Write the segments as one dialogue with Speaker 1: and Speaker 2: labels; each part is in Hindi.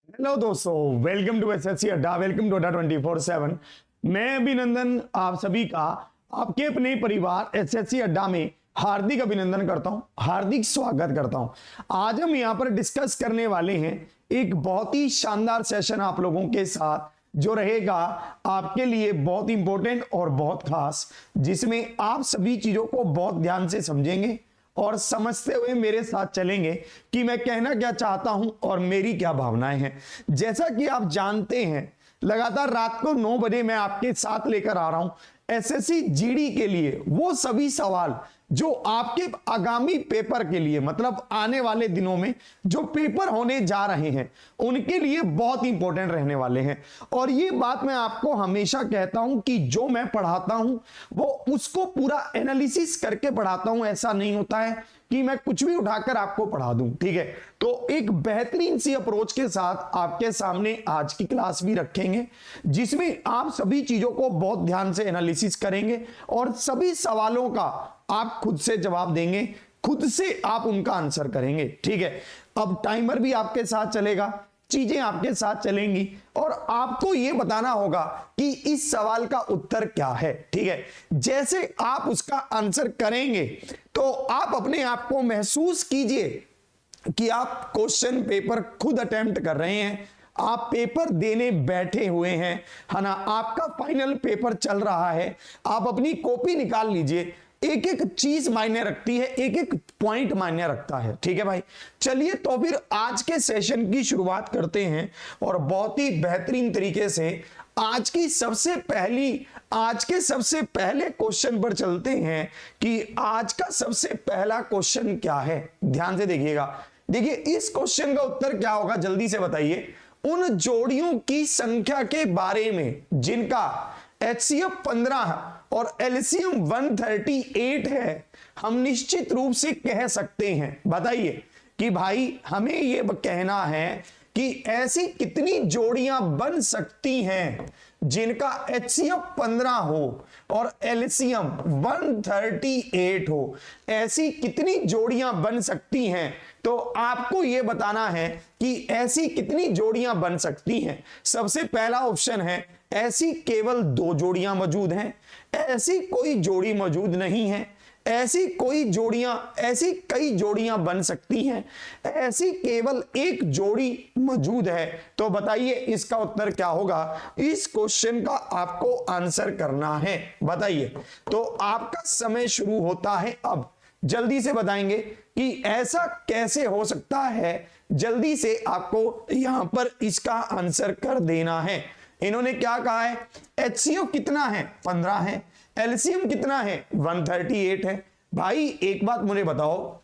Speaker 1: हेलो दोस्तों, वेलकम टू एसएससी अड्डा, वेलकम टू अड्डा 24/7। मैं अभिनंदन आप सभी का आपके अपने परिवार एसएससी अड्डा में हार्दिक अभिनंदन करता हूं, हार्दिक स्वागत करता हूं। आज हम यहां पर डिस्कस करने वाले हैं एक बहुत ही शानदार सेशन आप लोगों के साथ जो रहेगा आपके लिए बहुत इंपॉर्टेंट और बहुत खास, जिसमें आप सभी चीजों को बहुत ध्यान से समझेंगे और समझते हुए मेरे साथ चलेंगे कि मैं कहना क्या चाहता हूं और मेरी क्या भावनाएं हैं। जैसा कि आप जानते हैं, लगातार रात को 9 बजे मैं आपके साथ लेकर आ रहा हूं एसएससी जीडी के लिए वो सभी सवाल जो आपके आगामी पेपर के लिए, मतलब आने वाले दिनों में जो पेपर होने जा रहे हैं उनके लिए बहुत इंपॉर्टेंट रहने वाले हैं। और ये बात मैं आपको हमेशा कहता हूं कि जो मैं पढ़ाता हूं वो उसको पूरा एनालिसिस करके पढ़ाता हूं। ऐसा नहीं होता है कि मैं कुछ भी उठाकर आपको पढ़ा दूं, ठीक है। तो एक बेहतरीन सी अप्रोच के साथ आपके सामने आज की क्लास भी रखेंगे, जिसमें आप सभी चीजों को बहुत ध्यान से एनालिसिस करेंगे और सभी सवालों का आप खुद से जवाब देंगे, खुद से आप उनका आंसर करेंगे, ठीक है। अब टाइमर भी आपके साथ चलेगा, चीजें आपके साथ चलेंगी और आपको यह बताना होगा कि इस सवाल का उत्तर क्या है, ठीक है। जैसे आप उसका आंसर करेंगे तो आप अपने आप को महसूस कीजिए कि आप क्वेश्चन पेपर खुद अटेम्प्ट कर रहे हैं, आप पेपर देने बैठे हुए हैं, है ना। आपका फाइनल पेपर चल रहा है, आप अपनी कॉपी निकाल लीजिए। एक एक चीज मायने रखती है, एक एक पॉइंट मायने रखता है, ठीक है भाई। चलिए तो फिर आज के सेशन की शुरुआत करते हैं और बहुत ही बेहतरीन तरीके से आज के सबसे पहले क्वेश्चन पर चलते हैं कि आज का सबसे पहला क्वेश्चन क्या है। ध्यान से देखिएगा। देखिए इस क्वेश्चन का उत्तर क्या होगा, जल्दी से बताइए। उन जोड़ियों की संख्या के बारे में जिनका HCF 15 और एलसीएम 138 है, हम निश्चित रूप से कह सकते हैं। बताइए कि भाई हमें यह कहना है कि ऐसी कितनी जोड़ियां बन सकती हैं जिनका HCF 15 हो और एलसीएम 138 हो। ऐसी कितनी जोड़ियां बन सकती हैं, तो आपको यह बताना है कि ऐसी कितनी जोड़ियां बन सकती हैं। सबसे पहला ऑप्शन है ऐसी केवल 2 जोड़ियां मौजूद हैं, ऐसी कोई जोड़ी मौजूद नहीं है, ऐसी कई जोड़ियां बन सकती हैं, ऐसी केवल एक जोड़ी मौजूद है। तो बताइए इसका उत्तर क्या होगा। इस क्वेश्चन का आपको आंसर करना है। बताइए, तो आपका समय शुरू होता है अब। जल्दी से बताएंगे कि ऐसा कैसे हो सकता है। जल्दी से आपको यहां पर इसका आंसर कर देना है। इन्होंने क्या कहा है, HCF कितना है, 15 है, एलसीएम कितना है, 138 है। भाई एक बात मुझे बताओ,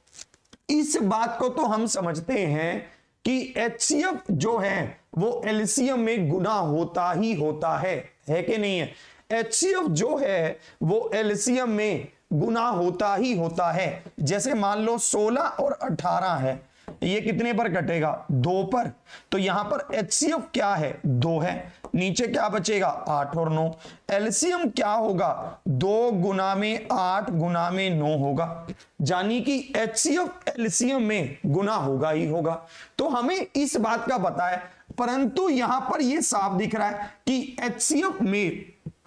Speaker 1: इस बात को तो हम समझते हैं कि HCF जो है वो एलसीएम में गुना होता ही होता है कि नहीं है। HCF जो है वो एलसीएम में गुना होता ही होता है। जैसे मान लो 16 और 18 है, ये कितने पर कटेगा, 2 पर। तो यहां पर HCF क्या है, 2 है। नीचे क्या बचेगा, 8 और 9। एलसीएम क्या होगा, 2 गुना में 8 गुना में 9 होगा। यानी कि HCF एलसीएम में गुना होगा ही होगा। तो हमें इस बात का पता है, परंतु यहां पर यह साफ दिख रहा है कि HCF में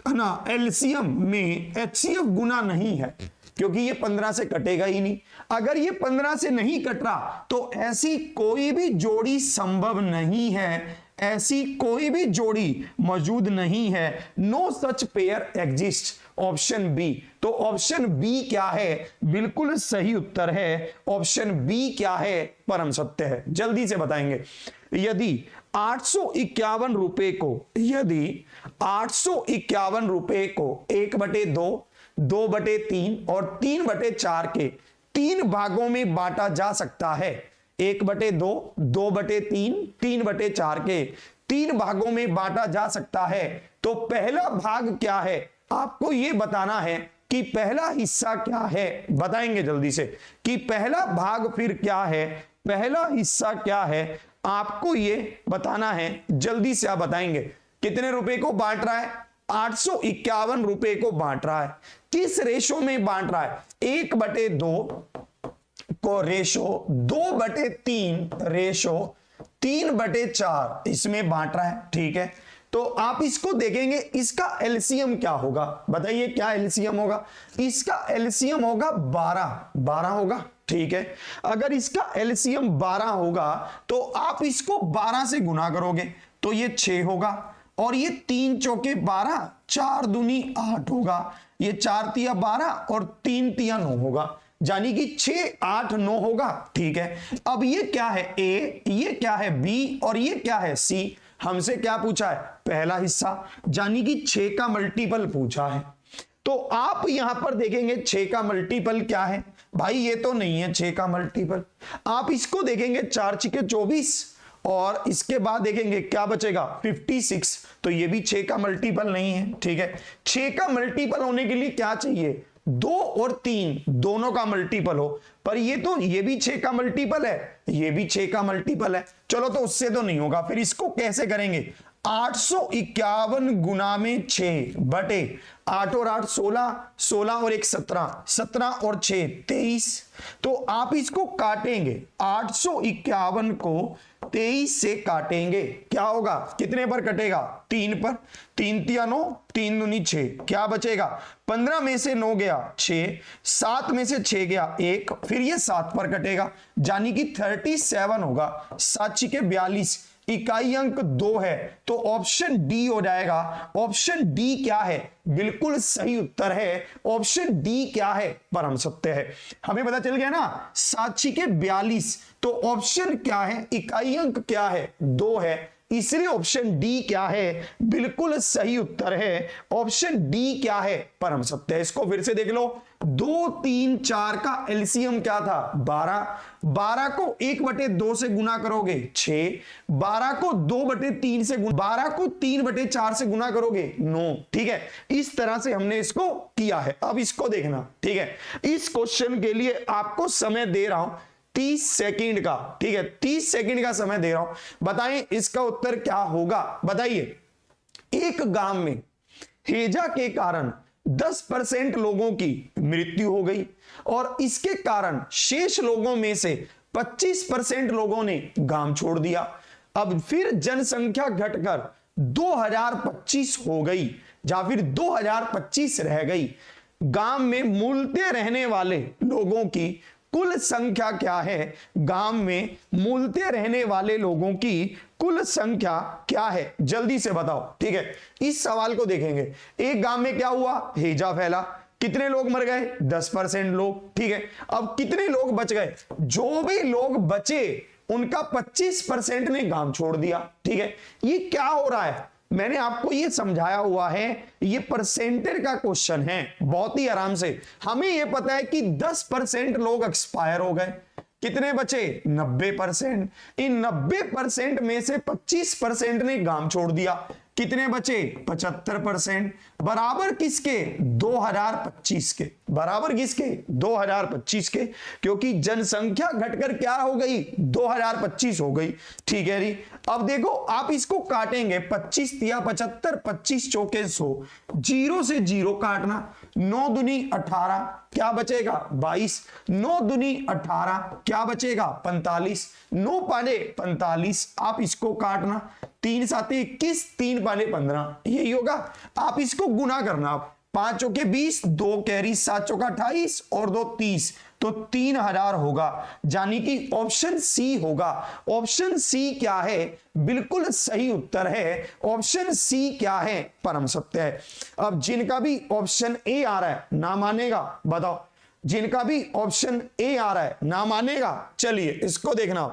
Speaker 1: ना, एलसीएम में HCF गुना नहीं है, क्योंकि ये 15 से कटेगा ही नहीं। अगर ये 15 से नहीं कट रहा तो ऐसी कोई भी जोड़ी संभव नहीं है, ऐसी कोई भी जोड़ी मौजूद नहीं है। No such pair exist. Option B. तो ऑप्शन बी क्या है, बिल्कुल सही उत्तर है। ऑप्शन बी क्या है, परम सत्य है। जल्दी से बताएंगे। यदि 851 रुपए को 1/2, 2/3 और 3/4 के 3 भागों में बांटा जा सकता है। 1/2, 2/3, 3/4 के 3 भागों में बांटा जा सकता है। तो पहला भाग क्या है, आपको यह बताना है कि पहला हिस्सा क्या है। बताएंगे जल्दी से कि पहला भाग फिर क्या है, पहला हिस्सा क्या है, आपको यह बताना है। जल्दी से आप बताएंगे कितने रुपए को बांट रहा है, 851 रुपए को बांट रहा है। किस रेशो में बांट रहा है, 1/2 को रेशो 2/3 रेशो 3/4 इसमें बांट रहा है, ठीक है। तो आप इसको देखेंगे, इसका एलसीएम क्या होगा, बताइए क्या एलसीएम होगा। इसका एलसीएम होगा 12 होगा, ठीक है। अगर इसका एलसीएम 12 होगा तो आप इसको 12 से गुना करोगे तो ये 6 होगा, और ये 3 चौके 12, 4 दूनी 8 होगा, ये 4 तिया 12 और 3 तिया 9 होगा, यानी कि 6 8 9 होगा, ठीक है। अब ये क्या है ए, ये क्या है बी, और ये क्या है सी। हमसे क्या पूछा है, पहला हिस्सा, यानी कि 6 का मल्टीपल पूछा है। तो आप यहां पर देखेंगे 6 का मल्टीपल क्या है, भाई ये तो नहीं है 6 का मल्टीपल। आप इसको देखेंगे 4 छिके 24, और इसके बाद देखेंगे क्या बचेगा 56, तो ये भी 6 का मल्टीपल नहीं है, ठीक है। 6 का मल्टीपल होने के लिए क्या चाहिए, 2 और 3 दोनों का मल्टीपल हो, पर ये भी 6 का मल्टीपल है, ये भी 6 का मल्टीपल है, चलो तो उससे तो नहीं होगा। फिर इसको कैसे करेंगे, 851 गुना में 6 बटे 8 और 8 16, 16 और 1 17, 17 और 6 23। तो आप इसको काटेंगे, 851 को 23 से काटेंगे, क्या होगा, कितने पर कटेगा, 3 पर, 3 तिया 9, 3 दूनी 6, क्या बचेगा, 15 में से 9 गया 6, 7 में से 6 गया 1, फिर ये 7 पर कटेगा, यानी कि 37 होगा। 7 छिके 42, इकाई अंक 2 है, तो ऑप्शन डी हो जाएगा। ऑप्शन डी क्या है, बिल्कुल सही उत्तर है, ऑप्शन डी क्या है, परम सत्य है। हमें पता चल गया ना, 7 छिके 42, तो ऑप्शन क्या है, इकाई अंक क्या है, 2 है, इसलिए ऑप्शन डी क्या है, बिल्कुल सही उत्तर है, ऑप्शन डी क्या है, परम सत्य है। इसको फिर से देख लो, 2 3 4 का एलसीएम क्या था, 12, 12 को 1/2 से गुना करोगे 6, 12 को 2/3 से गुना, 12 को 3/4 से गुना करोगे 9, ठीक है। इस तरह से हमने इसको किया है। अब इसको देखना, ठीक है। इस क्वेश्चन के लिए आपको समय दे रहा हूं 30 सेकंड का, ठीक है, 30 सेकंड का समय दे रहा हूं, बताएं इसका उत्तर क्या होगा। बताइए, एक गांव में हैजा के कारण 10% लोगों की मृत्यु हो गई, और इसके कारण शेष लोगों में से 25% लोगों ने गांव छोड़ दिया। अब फिर जनसंख्या घटकर 2025 हो गई, या फिर 2025 रह गई। गांव में मूलतः रहने वाले लोगों की कुल संख्या क्या है, गांव में मूलतः रहने वाले लोगों की कुल संख्या क्या है, जल्दी से बताओ, ठीक है। इस सवाल को देखेंगे, एक गांव में क्या हुआ, हैजा फैला, कितने लोग मर गए, 10% लोग, ठीक है। अब कितने लोग बच गए, जो भी लोग बचे उनका 25% ने गांव छोड़ दिया, ठीक है। ये क्या हो रहा है, मैंने आपको ये समझाया हुआ है, ये परसेंटेज का क्वेश्चन है, बहुत ही आराम से। हमें ये पता है कि 10% लोग एक्सपायर हो गए, कितने बचे, 90%। इन 90% में से 25% ने गांव छोड़ दिया, कितने बचे, 75%। बराबर किसके, 2025 के, बराबर किसके, 2025 के, क्योंकि जनसंख्या घटकर क्या हो गई, 2025 हो गई, ठीक है जी। अब देखो आप इसको काटेंगे, 25 तिया 75, 25 चौके 100, 0 से 0 काटना, 9 दूनी 18, क्या बचेगा 22, 9 दूनी 18, क्या बचेगा 45, 9 पाले 45, आप इसको काटना, 3 7 21, 3 पाले 15, यही होगा। आप इसको गुना करना, 5 चौके 20, 2 कैरी, 7 चौका 28 और 2 30, तो 3000 होगा, यानी कि ऑप्शन सी होगा। ऑप्शन सी क्या है, बिल्कुल सही उत्तर है, ऑप्शन सी क्या है, परम सत्य है। अब जिनका भी ऑप्शन ए आ रहा है ना मानेगा, बताओ, जिनका भी ऑप्शन ए आ रहा है ना मानेगा, चलिए इसको देखना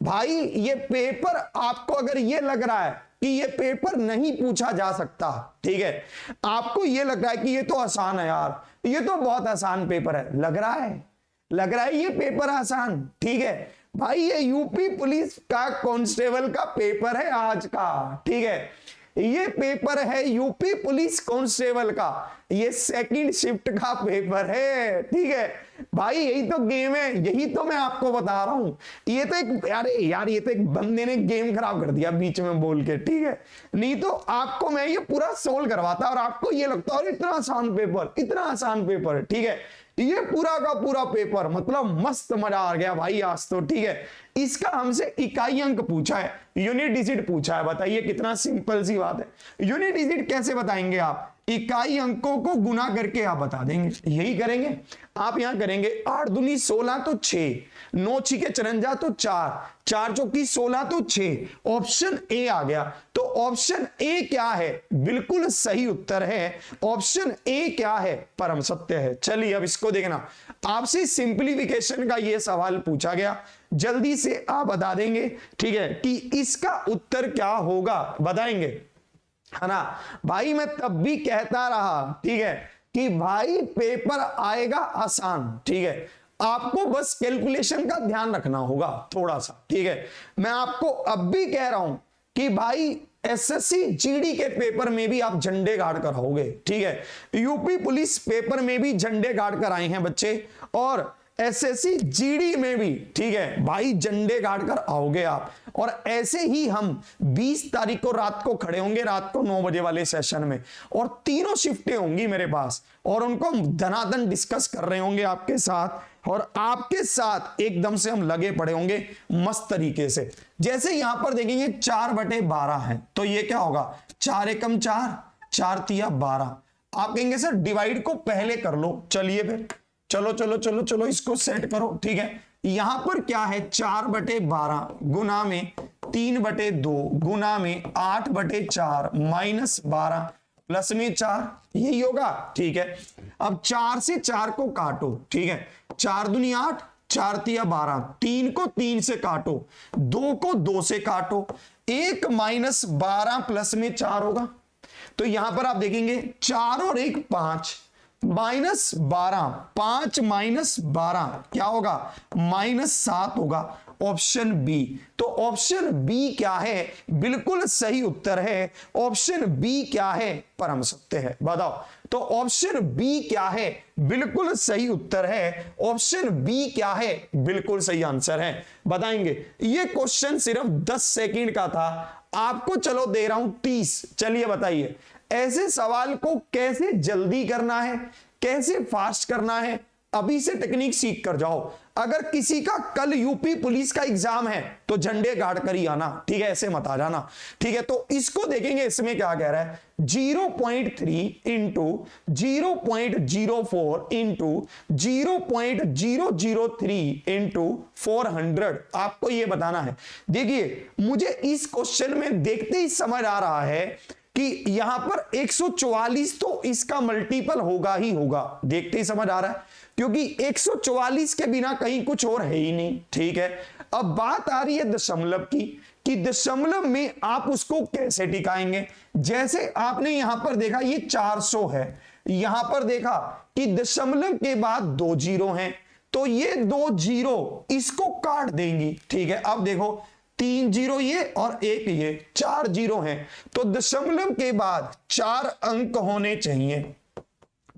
Speaker 1: भाई। ये पेपर आपको अगर ये लग रहा है कि ये पेपर नहीं पूछा जा सकता, ठीक है, आपको ये लग रहा है कि ये तो आसान है यार, ये तो बहुत आसान पेपर है, लग रहा है ये पेपर आसान, ठीक है भाई, ये यूपी पुलिस का कांस्टेबल का पेपर है आज का, ठीक है, ये पेपर है यूपी पुलिस कांस्टेबल का, ये सेकंड शिफ्ट का पेपर है, ठीक है भाई, यही तो गेम है, यही तो मैं आपको बता रहा हूं। ये तो एक यार ये तो एक बंदे ने गेम खराब कर दिया बीच में बोल के, ठीक है, नहीं तो आपको मैं ये पूरा सोल्व करवाता और आपको ये लगता है इतना आसान पेपर, इतना आसान पेपर, ठीक है। ये पूरा का पूरा पेपर मतलब मस्त मजा आ गया भाई आज तो। ठीक है, इसका हमसे इकाई अंक पूछा है, यूनिट डिजिट पूछा है। बताइए कितना सिंपल सी बात है। यूनिट डिजिट कैसे बताएंगे आप? इकाई अंकों को गुना करके आप बता देंगे, यही करेंगे आप। यहां करेंगे 8 दूनी 16 तो 6, 9 छिके 54 तो 4, 4 चौकी 16 तो 6। ऑप्शन ए आ गया। तो ऑप्शन ए क्या है? बिल्कुल सही उत्तर है। ऑप्शन ए क्या है? परम सत्य है। चलिए अब इसको देखना, आपसे सिंप्लीफिकेशन का यह सवाल पूछा गया, जल्दी से आप बता देंगे, ठीक है, कि इसका उत्तर क्या होगा, बताएंगे, है ना भाई। मैं तब भी कहता रहा, ठीक है, कि भाई पेपर आएगा आसान, ठीक है, आपको बस कैलकुलेशन का ध्यान रखना होगा थोड़ा सा, ठीक है। मैं आपको अब भी कह रहा हूं कि भाई एसएससी जीडी के पेपर में भी आप झंडे गाड़ कर आओगे, ठीक है। यूपी पुलिस पेपर में भी झंडे गाड़ कर आए हैं बच्चे, और एसएससी जीडी में भी, ठीक है भाई, झंडे गाड़ कर आओगे आप। और ऐसे ही हम 20 तारीख को रात को खड़े होंगे, रात को 9 बजे वाले सेशन में, और तीनों शिफ्टें होंगी मेरे पास, और उनको धनाधन डिस्कस कर रहे होंगे आपके साथ, और आपके साथ एकदम से हम लगे पड़े होंगे मस्त तरीके से। जैसे यहां पर देखेंगे 4/12 है, तो ये क्या होगा? 4 एकम 4, 4 तिया 12। आप कहेंगे सर डिवाइड को पहले कर लो, चलिए फिर चलो चलो चलो चलो इसको सेट करो, ठीक है। यहां पर क्या है? 4/12 गुना में 3/2 गुना में 8/4 माइनस 12 प्लस में 4, यही होगा, ठीक है। अब 4 से 4 को काटो, ठीक है, 4 दूनी 8, 4 तिया 12, 3 को 3 से काटो, 2 को 2 से काटो, 1 माइनस 12 प्लस में 4 होगा। तो यहां पर आप देखेंगे 4 और 1 5, माइनस 12, 5 माइनस 12 क्या होगा? -7 होगा। Option B. तो ऑप्शन बी क्या है? बिल्कुल सही उत्तर है। ऑप्शन बी क्या है? परम सत्य है। बताओ तो ऑप्शन बी क्या है? बिल्कुल सही उत्तर है। ऑप्शन बी क्या है? बिल्कुल सही आंसर है। बताएंगे। ये क्वेश्चन सिर्फ 10 सेकंड का था, आपको चलो दे रहा हूं 30। चलिए बताइए ऐसे सवाल को कैसे जल्दी करना है, कैसे फास्ट करना है, अभी से टेक्निक सीख कर जाओ। अगर किसी का कल यूपी पुलिस का एग्जाम है तो झंडे गाड़ कर ही आना, ठीक है, ऐसे मत आ जाना, ठीक है। तो इसको देखेंगे, इसमें क्या कह रहा है? 0.3 इंटू 0.04 इंटू 0.003 इंटू 400, आपको यह बताना है। देखिए मुझे इस क्वेश्चन में देखते ही समझ आ रहा है कि यहां पर 144 तो इसका मल्टीपल होगा ही होगा, देखते ही समझ आ रहा है, क्योंकि 144 के बिना कहीं कुछ और है ही नहीं, ठीक है। अब बात आ रही है दशमलव की, कि दशमलव में आप उसको कैसे टिकाएंगे। जैसे आपने यहां पर देखा ये 400 है, यहां पर देखा कि दशमलव के बाद 2 जीरो हैं, तो ये 2 जीरो इसको काट देंगी, ठीक है। अब देखो 3 जीरो ये और 1 ये, 4 जीरो हैं, तो दशमलव के बाद 4 अंक होने चाहिए,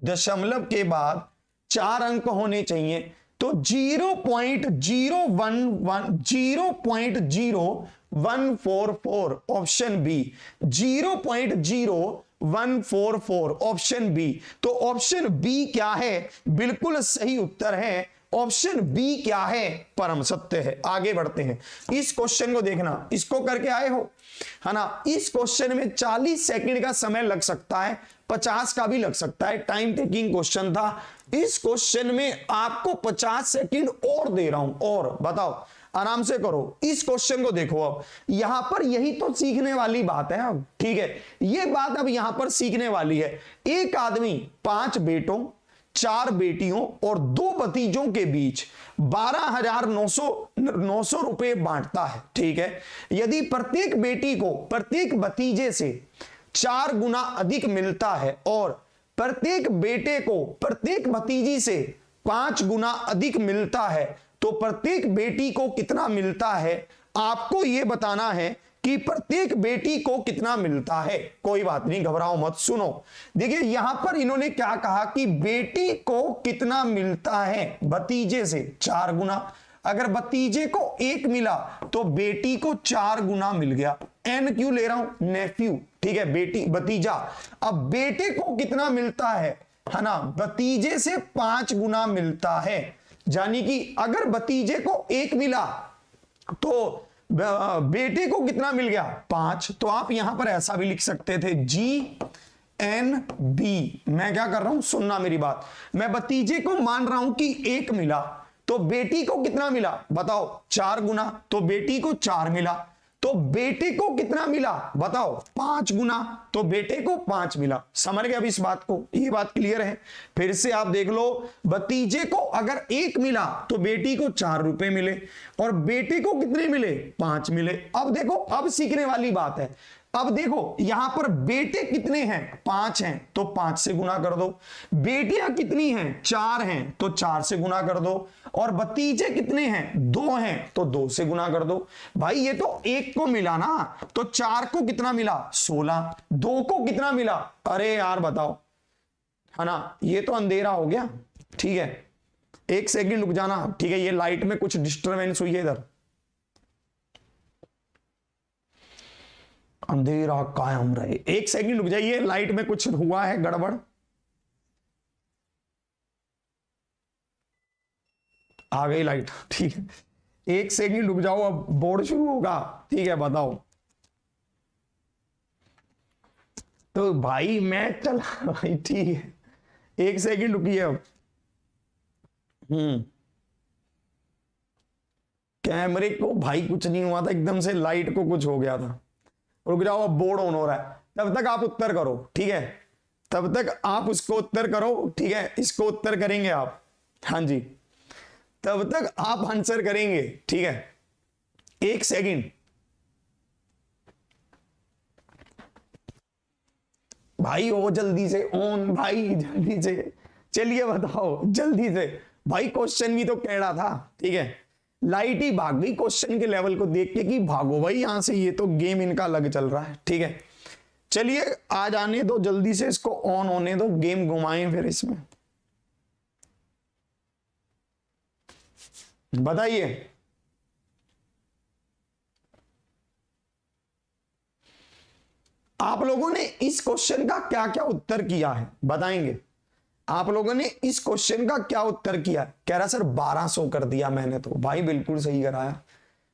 Speaker 1: दशमलव के बाद 4 अंक होने चाहिए। तो 0.0144 ऑप्शन बी, 0.0144 ऑप्शन बी। तो ऑप्शन बी क्या है? बिल्कुल सही उत्तर है। ऑप्शन बी क्या है? परम सत्य है। आगे बढ़ते हैं, इस क्वेश्चन को देखना, इसको करके आए हो, है ना। इस क्वेश्चन में 40 सेकंड का समय लग सकता है, 50 का भी लग सकता है, टाइम टेकिंग क्वेश्चन था। इस क्वेश्चन में आपको 50 सेकंड और दे रहा हूं, और बताओ, आराम से करो। इस क्वेश्चन को देखो, अब यहां पर यही तो सीखने वाली बात है अब, ठीक है, ये बात अब यहां पर सीखने वाली है। एक आदमी 5 बेटों, 4 बेटियों और 2 भतीजों के बीच 12,900 रुपए बांटता है, ठीक है। यदि प्रत्येक बेटी को प्रत्येक भतीजे से 4 गुना अधिक मिलता है और प्रत्येक बेटे को प्रत्येक भतीजी से 5 गुना अधिक मिलता है, तो प्रत्येक बेटी को कितना मिलता है? आपको यह बताना है कि प्रत्येक बेटी को कितना मिलता है। कोई बात नहीं, घबराओ मत, सुनो। देखिए यहां पर इन्होंने क्या कहा कि बेटी को कितना मिलता है? भतीजे से 4 गुना। अगर भतीजे को 1 मिला तो बेटी को 4 गुना मिल गया। एन क्यों ले रहा हूं? नेफ्यू, ठीक है, बेटी भतीजा। अब बेटे को कितना मिलता है? है ना, भतीजे से 5 गुना मिलता है। यानी कि अगर भतीजे को 1 मिला तो बेटे को कितना मिल गया, 5। तो आप यहां पर ऐसा भी लिख सकते थे GNB। मैं क्या कर रहा हूं, सुनना मेरी बात, मैं भतीजे को मान रहा हूं कि 1 मिला, तो बेटी को कितना मिला बताओ, 4 गुना, तो बेटी को 4 मिला, तो बेटे को कितना मिला बताओ, 5 गुना, तो बेटे को 5 मिला। समझ गए अब इस बात को, ये बात क्लियर है। फिर से आप देख लो, भतीजे को अगर 1 मिला तो बेटी को 4 रुपए मिले, और बेटे को कितने मिले, 5 मिले। अब देखो, अब सीखने वाली बात है। अब देखो यहां पर बेटे कितने हैं, 5 हैं, तो 5 से गुना कर दो। बेटियां कितनी हैं, 4 हैं, तो 4 से गुना कर दो। और भतीजे कितने हैं, 2 हैं, तो 2 से गुना कर दो। भाई ये तो 1 को मिला ना, तो 4 को कितना मिला, 16, 2 को कितना मिला, अरे यार बताओ, है ना, ये तो अंधेरा हो गया। ठीक है, 1 सेकंड रुक जाना। ठीक है, ये लाइट में कुछ डिस्टरबेंस हुई है, इधर अंधेरा कायम रहे। 1 सेकंड रुक जाइए, लाइट में कुछ हुआ है गड़बड़। आ गई लाइट, ठीक है, 1 सेकंड रुक जाओ, अब बोर्ड शुरू होगा। ठीक है, बताओ। तो भाई मैं चला भाई, ठीक है, 1 सेकंड रुकिए अब। कैमरे को भाई कुछ नहीं हुआ था, एकदम से लाइट को कुछ हो गया था। रुक जाओ, अब बोर्ड ऑन हो रहा है, तब तक आप उत्तर करो। ठीक है, तब तक आप उसको उत्तर करो। ठीक है, इसको उत्तर करेंगे आप, हाँ जी, तब तक आप आंसर करेंगे। ठीक है, 1 सेकंड भाई, हो जल्दी से ऑन भाई, जल्दी से, चलिए बताओ जल्दी से। भाई क्वेश्चन भी तो कह रहा था। ठीक है, लाइट ही भाग गई क्वेश्चन के लेवल को देख के कि भागो भाई यहां से, ये तो गेम इनका अलग चल रहा है। ठीक है, चलिए आ जाने दो, जल्दी से इसको ऑन होने दो, गेम घुमाएं फिर इसमें। बताइए, आप लोगों ने इस क्वेश्चन का क्या क्या उत्तर किया है, बताएंगे। आप लोगों ने इस क्वेश्चन का क्या उत्तर किया। कह रहा सर 1200 कर दिया मैंने, तो भाई बिल्कुल सही कराया।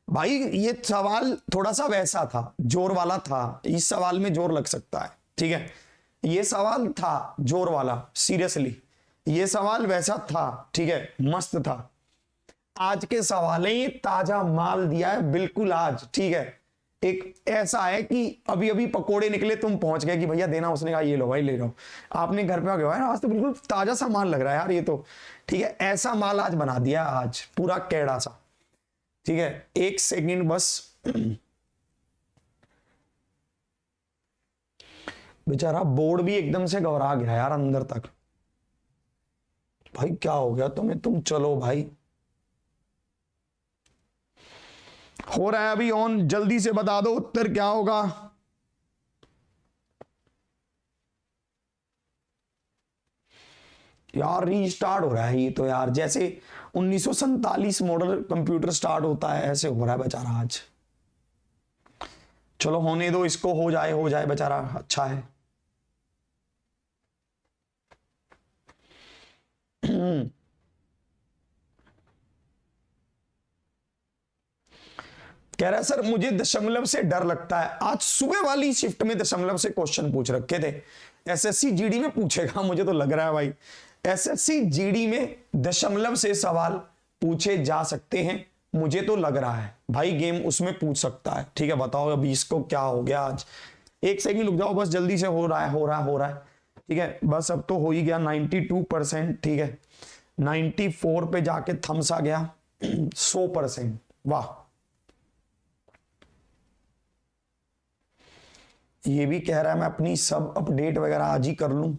Speaker 1: भाई ये सवाल थोड़ा सा वैसा था, जोर वाला था, इस सवाल में जोर लग सकता है। ठीक है, ये सवाल था जोर वाला, सीरियसली ये सवाल वैसा था। ठीक है, मस्त था। आज के सवाल है, ये ताजा माल दिया है बिल्कुल आज। ठीक है, एक ऐसा है कि अभी अभी पकोड़े निकले, तुम पहुंच गए कि भैया देना, उसने कहा ये लो भाई ले लो, आपने घर पे आ गया आज तो बिल्कुल ताजा सा माल लग रहा है यार ये तो। ठीक है, ऐसा माल आज बना दिया, आज पूरा कैड़ा सा। ठीक है, 1 सेकंड बस। बेचारा बोर्ड भी एकदम से घबरा गया यार अंदर तक। भाई क्या हो गया तुम्हें, तुम चलो भाई। हो रहा है अभी ऑन, जल्दी से बता दो उत्तर क्या होगा। यार रीस्टार्ट हो रहा है ये तो यार, जैसे 1947 मॉडल कंप्यूटर स्टार्ट होता है ऐसे हो रहा है बेचारा आज। चलो होने दो इसको, हो जाए बेचारा, अच्छा है। कह रहा है सर मुझे दशमलव से डर लगता है। आज सुबह वाली शिफ्ट में दशमलव से क्वेश्चन पूछ रखे थे, एसएससी जीडी में पूछेगा मुझे तो लग रहा है भाई। एसएससी जीडी में दशमलव से सवाल पूछे जा सकते हैं, मुझे तो लग रहा है भाई गेम उसमें पूछ सकता है। ठीक है, बताओ अभी इसको क्या हो गया आज। 1 सेकंड रुक जाओ बस, जल्दी से, हो रहा है। ठीक है, बस अब तो हो ही गया 92%। ठीक है, 94 पे जाके थम्स आ गया 100%। वाह, ये भी कह रहा है मैं अपनी सब अपडेट वगैरह आज ही कर लूं।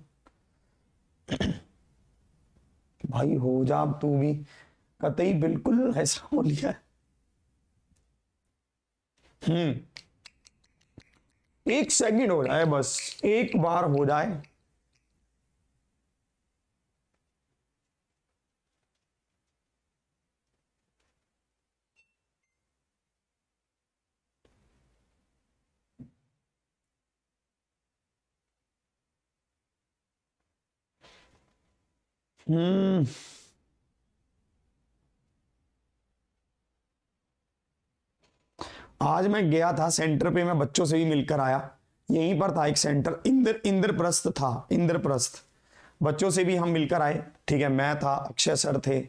Speaker 1: भाई हो जा अब तू भी, कतई बिल्कुल ऐसा हो लिया है। 1 सेकंड हो जाए बस, एक बार हो जाए। आज मैं गया था सेंटर पे, मैं बच्चों से भी मिलकर आया, यहीं पर था एक सेंटर, इंद्रप्रस्थ था, इंद्रप्रस्थ। बच्चों से भी हम मिलकर आए, ठीक है। मैं था, अक्षय सर थे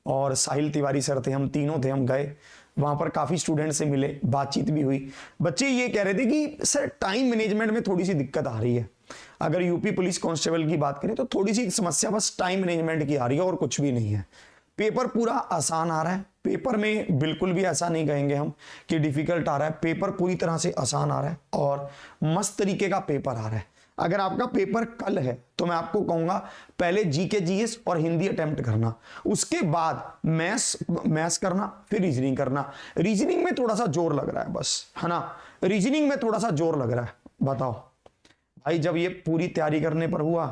Speaker 1: और साहिल तिवारी सर थे, हम तीनों थे। हम गए वहां पर, काफी स्टूडेंट से मिले, बातचीत भी हुई। बच्चे ये कह रहे थे कि सर टाइम मैनेजमेंट में थोड़ी सी दिक्कत आ रही है। अगर यूपी पुलिस कांस्टेबल की बात करें तो थोड़ी सी समस्या बस टाइम मैनेजमेंट की आ रही है और कुछ भी नहीं है। पेपर पूरा आसान आ रहा है, पेपर में बिल्कुल भी ऐसा नहीं कहेंगे हम कि डिफिकल्ट आ रहा है। पेपर पूरी तरह से आसान आ रहा है और मस्त तरीके का पेपर आ रहा है। अगर आपका पेपर कल है तो मैं आपको कहूंगा पहले जीके जीएस और हिंदी अटेम्प्ट करना, उसके बाद मैथ्स करना, फिर रीजनिंग करना। रीजनिंग में थोड़ा सा जोर लग रहा है बस, है ना, रीजनिंग में थोड़ा सा जोर लग रहा है। बताओ भाई, जब ये पूरी तैयारी करने पर हुआ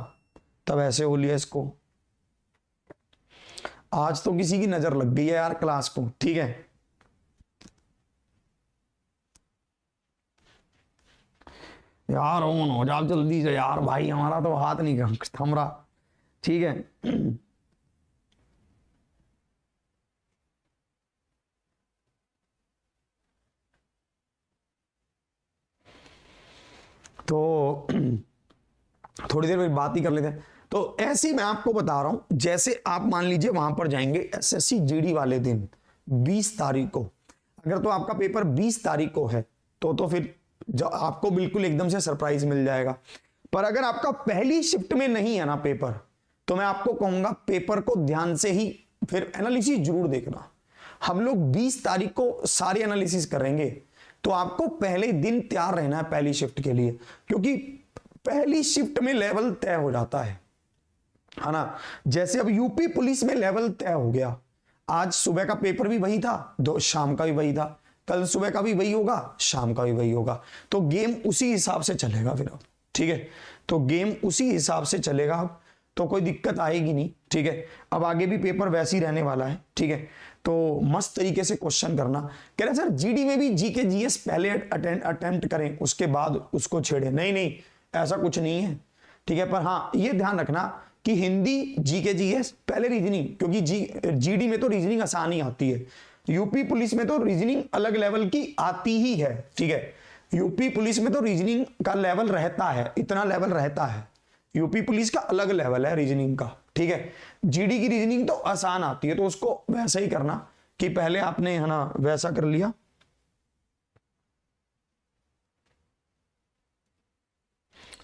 Speaker 1: तब ऐसे हो लिया इसको। आज तो किसी की नजर लग गई है यार क्लास को, ठीक है। यार ऑन हो जाओ जल्दी से यार भाई, हमारा तो हाथ नहीं थम रहा, ठीक है। तो थोड़ी देर में बात ही कर लेते हैं। तो ऐसे ही मैं आपको बता रहा हूं, जैसे आप मान लीजिए वहां पर जाएंगे एसएससी जीडी वाले दिन 20 तारीख को, अगर तो आपका पेपर 20 तारीख को है तो फिर आपको बिल्कुल एकदम से सरप्राइज मिल जाएगा। पर अगर आपका पहली शिफ्ट में नहीं है ना पेपर, तो मैं आपको कहूंगा पेपर को ध्यान से ही फिर एनालिसिस जरूर देखना। हम लोग 20 तारीख को सारे एनालिसिस करेंगे, तो आपको पहले दिन तैयार रहना है पहली शिफ्ट के लिए, क्योंकि पहली शिफ्ट में लेवल तय हो जाता है ना। जैसे अब यूपी पुलिस में लेवल तय हो गया, आज सुबह का पेपर भी वही था, शाम का भी वही था, कल सुबह का भी वही होगा, शाम का भी वही होगा। तो गेम उसी हिसाब से चलेगा फिर अब, ठीक है। तो गेम उसी हिसाब से चलेगा अब, तो कोई दिक्कत आएगी नहीं, ठीक है। अब आगे भी पेपर वैसे ही रहने वाला है, ठीक है। तो मस्त तरीके से क्वेश्चन करना। कह रहे सर जीडी में भी जीके जीएस पहले अटेम्प्ट करें उसके बाद उसको छेड़े, नहीं, ऐसा कुछ नहीं है, ठीक है। पर हाँ ये ध्यान रखना कि हिंदी जीके जीएस पहले रीजनिंग, क्योंकि जीडी में तो रीजनिंग आसान ही आती है, यूपी पुलिस में तो रीजनिंग अलग लेवल की आती ही है, ठीक है। यूपी पुलिस में तो रीजनिंग का लेवल रहता है, इतना लेवल रहता है, यूपी पुलिस का अलग लेवल है रीजनिंग का, ठीक है। जीडी की रीजनिंग तो आसान आती है, तो उसको वैसा ही करना कि पहले आपने, है ना, वैसा कर लिया।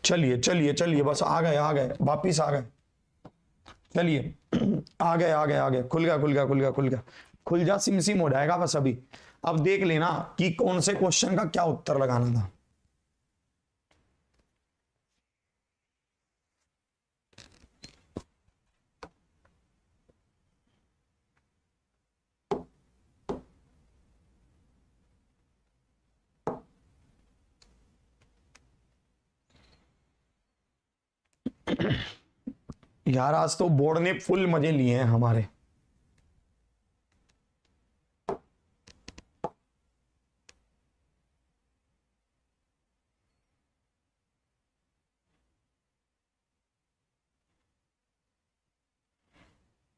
Speaker 1: चलिए चलिए चलिए, बस आ गए वापिस आ गए, चलिए आ गए, खुल गया, खुल जा, सिम हो जाएगा बस अभी। अब देख लेना कि कौन से क्वेश्चन का क्या उत्तर लगाना था। यार आज तो बोर्ड ने फुल मजे लिए हैं हमारे।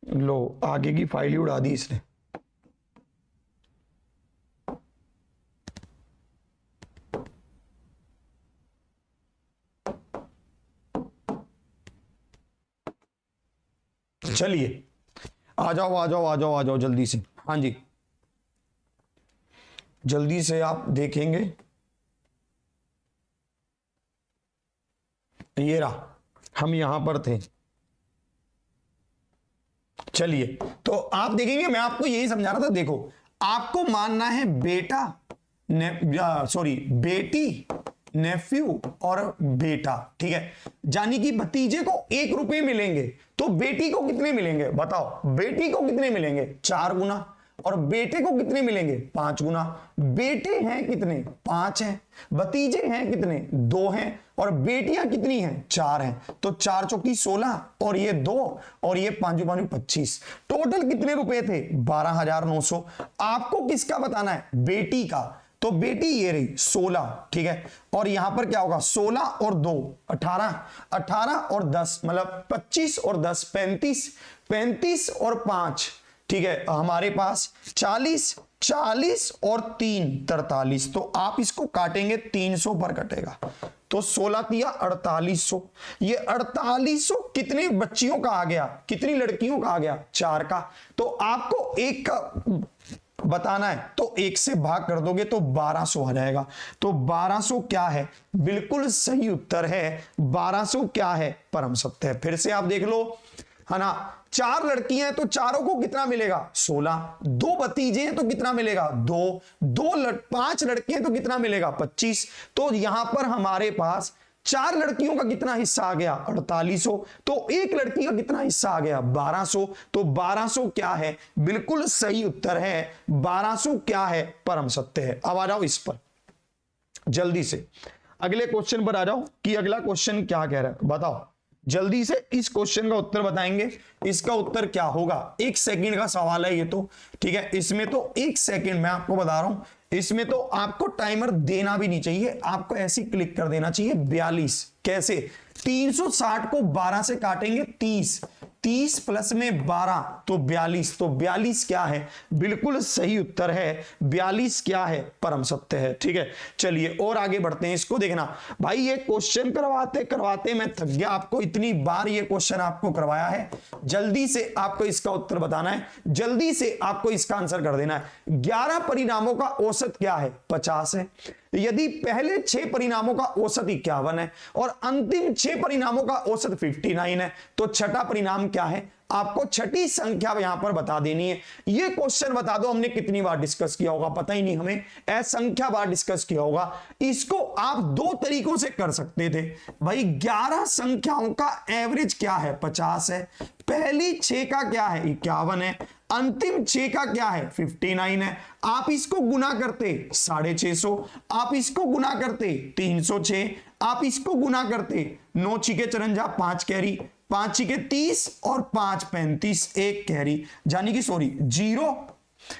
Speaker 1: लो आगे की फाइल ही उड़ा दी इसने। चलिए आ जाओ जल्दी से, हाँ जी जल्दी से आप देखेंगे। ये रहा, हम यहां पर थे। चलिए तो आप देखेंगे, मैं आपको यही समझा रहा था। देखो आपको मानना है बेटा बेटी, नेफ्यू और बेटा, ठीक है। यानी कि भतीजे को 1 रुपए मिलेंगे, तो बेटी को कितने मिलेंगे बताओ। बेटी को कितने मिलेंगे 4 गुना, और बेटे को कितने मिलेंगे 5 गुना। बेटे हैं कितने 5 हैं, भतीजे हैं कितने 2 हैं, और बेटियां कितनी हैं 4 हैं। तो 4 चौकी 16 और ये 2 और ये 5 5 25, टोटल कितने रुपए थे 12,900। आपको किसका बताना है बेटी का, तो बेटी ये रही 16, ठीक है, और यहां पर क्या होगा 16 और 2 18, 18 और 10 मतलब 25 और 10 35, 35 और 5, ठीक है, हमारे पास 40, 40 और 3 43। तो आप इसको काटेंगे 300 पर कटेगा, तो 16 दिया 4800। ये 4800 कितने बच्चियों का आ गया, कितनी लड़कियों का आ गया, 4 का। तो आपको एक का बताना है तो 1 से भाग कर दोगे तो 1200 आ जाएगा। तो 1200 क्या है, बिल्कुल सही उत्तर है 1200 क्या है, परम सत्य है। फिर से आप देख लो, है ना, 4 लड़कियां हैं तो चारों को कितना मिलेगा 16, 2 भतीजे हैं तो कितना मिलेगा 2, 5 लड़के हैं तो कितना मिलेगा 25। तो यहां पर हमारे पास 4 लड़कियों का कितना हिस्सा आ गया 4800, तो एक लड़की का कितना हिस्सा आ गया 1200। तो 1200 क्या है, बिल्कुल सही उत्तर है 1200 क्या है, परम सत्य है। अब आ जाओ इस पर जल्दी से, अगले क्वेश्चन पर आ जाओ कि अगला क्वेश्चन क्या कह रहा है, बताओ जल्दी से। इस क्वेश्चन का उत्तर बताएंगे, इसका उत्तर क्या होगा, 1 सेकंड का सवाल है ये तो, ठीक है, इसमें तो 1 सेकंड मैं आपको बता रहा हूं, इसमें तो आपको टाइमर देना भी नहीं चाहिए, आपको ऐसे क्लिक कर देना चाहिए 42। कैसे, 360 को 12 से काटेंगे 30, 30 प्लस में 12 तो 42। तो 42 क्या है, बिल्कुल सही उत्तर है 42 क्या है, परम सत्य है। ठीक है, चलिए और आगे बढ़ते हैं। इसको देखना भाई, ये क्वेश्चन करवाते करवाते मैं थक गया, आपको इतनी बार ये क्वेश्चन आपको करवाया है, जल्दी से आपको इसका उत्तर बताना है, जल्दी से आपको इसका आंसर कर देना है। 11 परिणामों का औसत क्या है, 50 है। यदि पहले 6 परिणामों का औसत 51 है और अंतिम 6 परिणामों का औसत 59 है, तो छठा परिणाम क्या है, आपको छठी संख्या यहां पर बता देनी है। ये क्वेश्चन बता दो हमने कितनी बार डिस्कस किया होगा, पता ही नहीं हमें, असंख्या बार डिस्कस किया होगा। इसको आप 2 तरीकों से कर सकते थे भाई। 11 संख्याओं का एवरेज क्या है, 50 है। पहली 6 का क्या है, 51 है। अंतिम 6 का क्या है, 59 है। आप इसको गुना करते 650, आप इसको गुना करते 306, आप इसको गुना करते 9 छिके 54, 5 कैरी, 5 छिके 30 और 5 35, 1 कैरी, यानी कि सॉरी 0,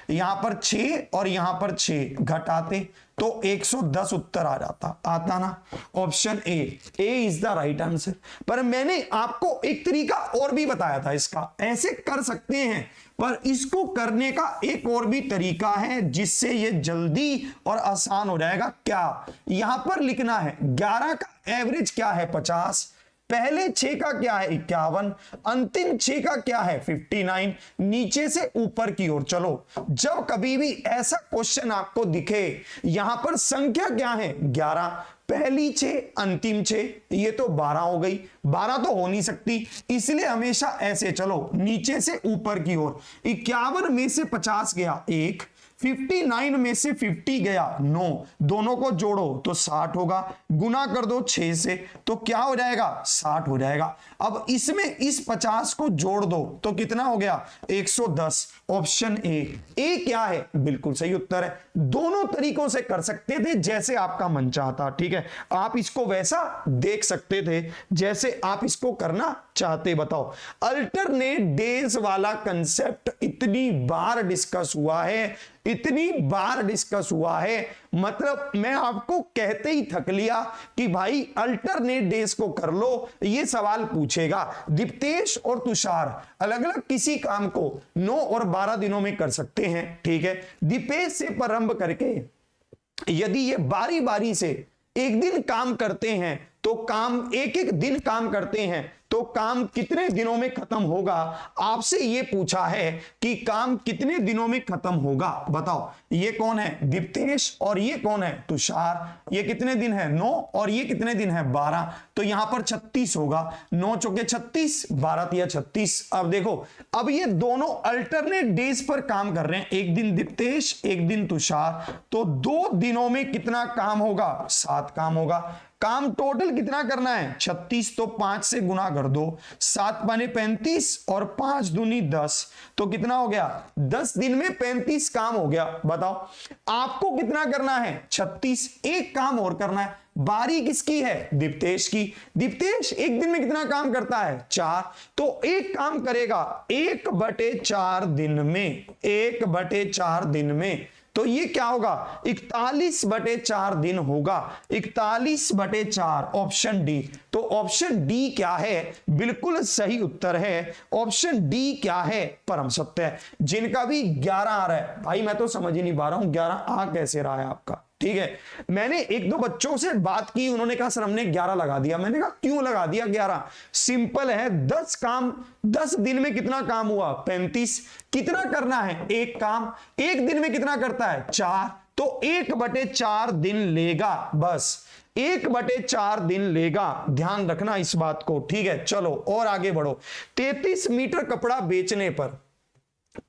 Speaker 1: यहां पर 6 और यहां पर 6 घटाते तो 110 उत्तर आ जाता, आता ना। Option A is the right answer. पर मैंने आपको एक तरीका और भी बताया था इसका, ऐसे कर सकते हैं, पर इसको करने का एक और भी तरीका है जिससे ये जल्दी और आसान हो जाएगा। क्या, यहां पर लिखना है 11 का एवरेज क्या है, 50, पहले 6 का क्या है, 51, अंतिम 6 का क्या है, 59, नीचे से ऊपर की ओर चलो। जब कभी भी ऐसा क्वेश्चन आपको दिखे, यहां पर संख्या क्या है, 11, पहली 6 अंतिम 6, ये तो 12 हो गई, 12 तो हो नहीं सकती, इसलिए हमेशा ऐसे चलो नीचे से ऊपर की ओर। 51 में से 50 गया 1, 59 में से 50 गया 9, दोनों को जोड़ो तो 60 होगा, गुना कर दो 6 से तो क्या हो जाएगा, 60 हो जाएगा। अब इसमें इस 50 को जोड़ दो तो कितना हो गया, 110। ऑप्शन ए क्या है, बिल्कुल सही उत्तर है। दोनों तरीकों से कर सकते थे जैसे आपका मन चाहता। ठीक है, आप इसको वैसा देख सकते थे जैसे आप इसको करना चाहते। बताओ, अल्टरनेट डेज वाला कंसेप्ट इतनी बार डिस्कस हुआ है, इतनी बार डिस्कस हुआ है, मतलब मैं आपको कहते ही थक लिया कि भाई अल्टरनेट डेज को कर लो, ये सवाल पूछेगा। दीप्तेश और तुषार अलग अलग किसी काम को 9 और 12 दिनों में कर सकते हैं। ठीक है, दीपेश से प्रारंभ करके यदि ये बारी बारी से एक दिन काम करते हैं तो काम एक दिन काम करते हैं तो काम कितने दिनों में खत्म होगा। आपसे ये पूछा है कि काम कितने दिनों में खत्म होगा। बताओ, ये कौन है, दीप्तेश, और ये कौन है, तुषार। ये कितने दिन है, 9, और ये कितने दिन है, 12। तो यहां पर 36 होगा, 9 चौके 36, 12 तिया 36। अब देखो, अब ये दोनों अल्टरनेट डेज पर काम कर रहे हैं, एक दिन दीप्तेश एक दिन तुषार, तो 2 दिनों में कितना काम होगा, 7 काम होगा। काम टोटल कितना करना है, 36, तो 5 से गुना कर दो, 7 पाने 35 और 5 दूनी 10, तो कितना हो गया, 10 दिन में 35 काम हो गया। बताओ आपको कितना करना है, 36, एक काम और करना है। बारी किसकी है, दीप्तेश की। दीप्तेश एक दिन में कितना काम करता है, 4, तो एक काम करेगा 1/4 दिन में, 1/4 दिन में तो ये क्या होगा 41/4 दिन होगा, 41/4, ऑप्शन डी। तो ऑप्शन डी क्या है, बिल्कुल सही उत्तर है। ऑप्शन डी क्या है, परम सत्य है। जिनका भी 11 आ रहा है, भाई मैं तो समझ ही नहीं पा रहा हूं 11 आ कैसे रहा है आपका। ठीक है, मैंने एक दो बच्चों से बात की, उन्होंने कहा सर हमने 11 लगा दिया। मैंने कहा क्यों लगा दिया 11? सिंपल है, 10 काम, 10 दिन में कितना काम हुआ 35। कितना करना है, एक काम, एक दिन में कितना करता है 4, तो 1/4 दिन लेगा, बस 1/4 दिन लेगा। ध्यान रखना इस बात को। ठीक है, चलो और आगे बढ़ो। 33 मीटर कपड़ा बेचने पर,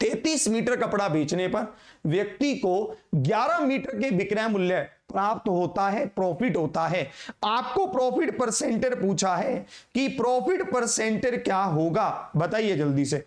Speaker 1: 33 मीटर कपड़ा बेचने पर व्यक्ति को 11 मीटर के विक्रय मूल्य प्राप्त होता है, प्रॉफिट होता है। आपको प्रॉफिट परसेंटेज पूछा है कि प्रॉफिट परसेंटेज क्या होगा, बताइए जल्दी से।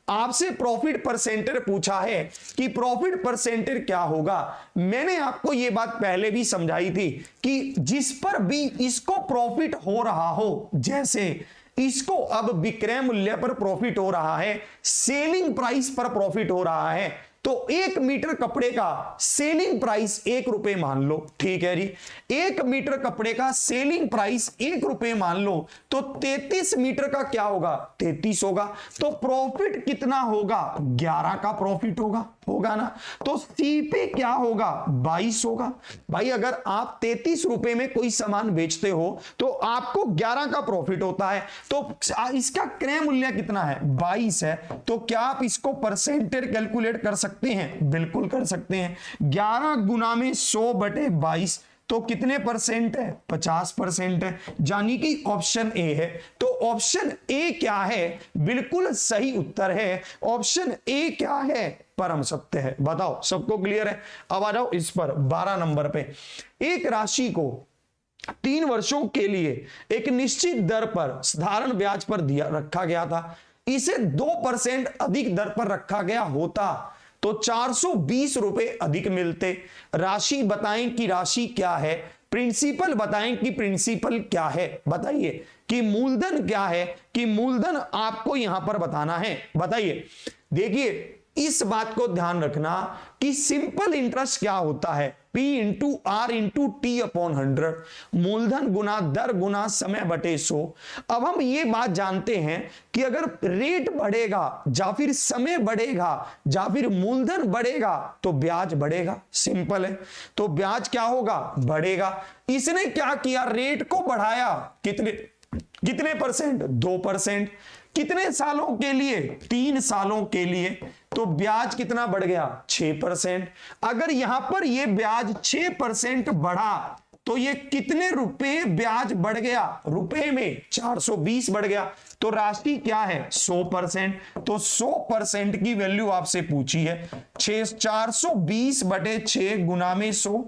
Speaker 1: आपसे प्रॉफिट परसेंटेज पूछा है कि प्रॉफिट परसेंटेज क्या होगा। मैंने आपको यह बात पहले भी समझाई थी कि जिस पर भी इसको प्रॉफिट हो रहा हो, जैसे इसको अब विक्रय मूल्य पर प्रॉफिट हो रहा है, सेलिंग प्राइस पर प्रॉफिट हो रहा है, तो 1 मीटर कपड़े का सेलिंग प्राइस 1 रुपए मान लो। ठीक है जी, 1 मीटर कपड़े का सेलिंग प्राइस 1 रुपए मान लो, तो 33 मीटर का क्या होगा 33 होगा। तो प्रॉफिट कितना होगा, 11 का प्रॉफिट होगा ना। तो सी पे क्या होगा 22 होगा। भाई अगर आप 33 रुपए में कोई सामान बेचते हो तो आपको 11 का प्रॉफिट होता है, तो इसका क्रय मूल्य कितना है 22 है। तो क्या आप इसको परसेंटेज कैलकुलेट कर सकते हैं, बिल्कुल कर सकते हैं। 11 गुना में 100/22 तो कितने परसेंट है 50% है, यानी कि ऑप्शन ए है। तो ऑप्शन ए क्या है, बिल्कुल सही उत्तर है। ऑप्शन ए क्या है, परम सत्य है। बताओ सबको क्लियर है। अब आ जाओ इस पर 12 नंबर पे। एक राशि को 3 वर्षों के लिए एक निश्चित दर पर साधारण ब्याज पर दिया रखा गया था, इसे 2% अधिक दर पर रखा गया होता तो 420 रुपए अधिक मिलते। राशि बताएं कि राशि क्या है, प्रिंसिपल बताएं कि प्रिंसिपल क्या है। बताइए कि मूलधन क्या है, कि मूलधन आपको यहां पर बताना है। बताइए, देखिए इस बात को ध्यान रखना कि सिंपल इंटरेस्ट क्या होता है, P into R into T upon 100, मूलधन गुना दर गुना समय बटे 100। अब हम ये बात जानते हैं कि अगर रेट बढ़ेगा या फिर समय बढ़ेगा या फिर मूलधन बढ़ेगा तो ब्याज बढ़ेगा। सिंपल है, तो ब्याज क्या होगा, बढ़ेगा। इसने क्या किया, रेट को बढ़ाया, कितने परसेंट 2%। कितने सालों के लिए, 3 सालों के लिए, तो ब्याज कितना बढ़ गया 6%। अगर यहां पर ये ब्याज 6% बढ़ा तो ये कितने रुपए ब्याज बढ़ गया, रुपए में 420 बढ़ गया। तो राशि क्या है 100%। तो 100% की वैल्यू आपसे पूछी है 420/6 गुना में 100,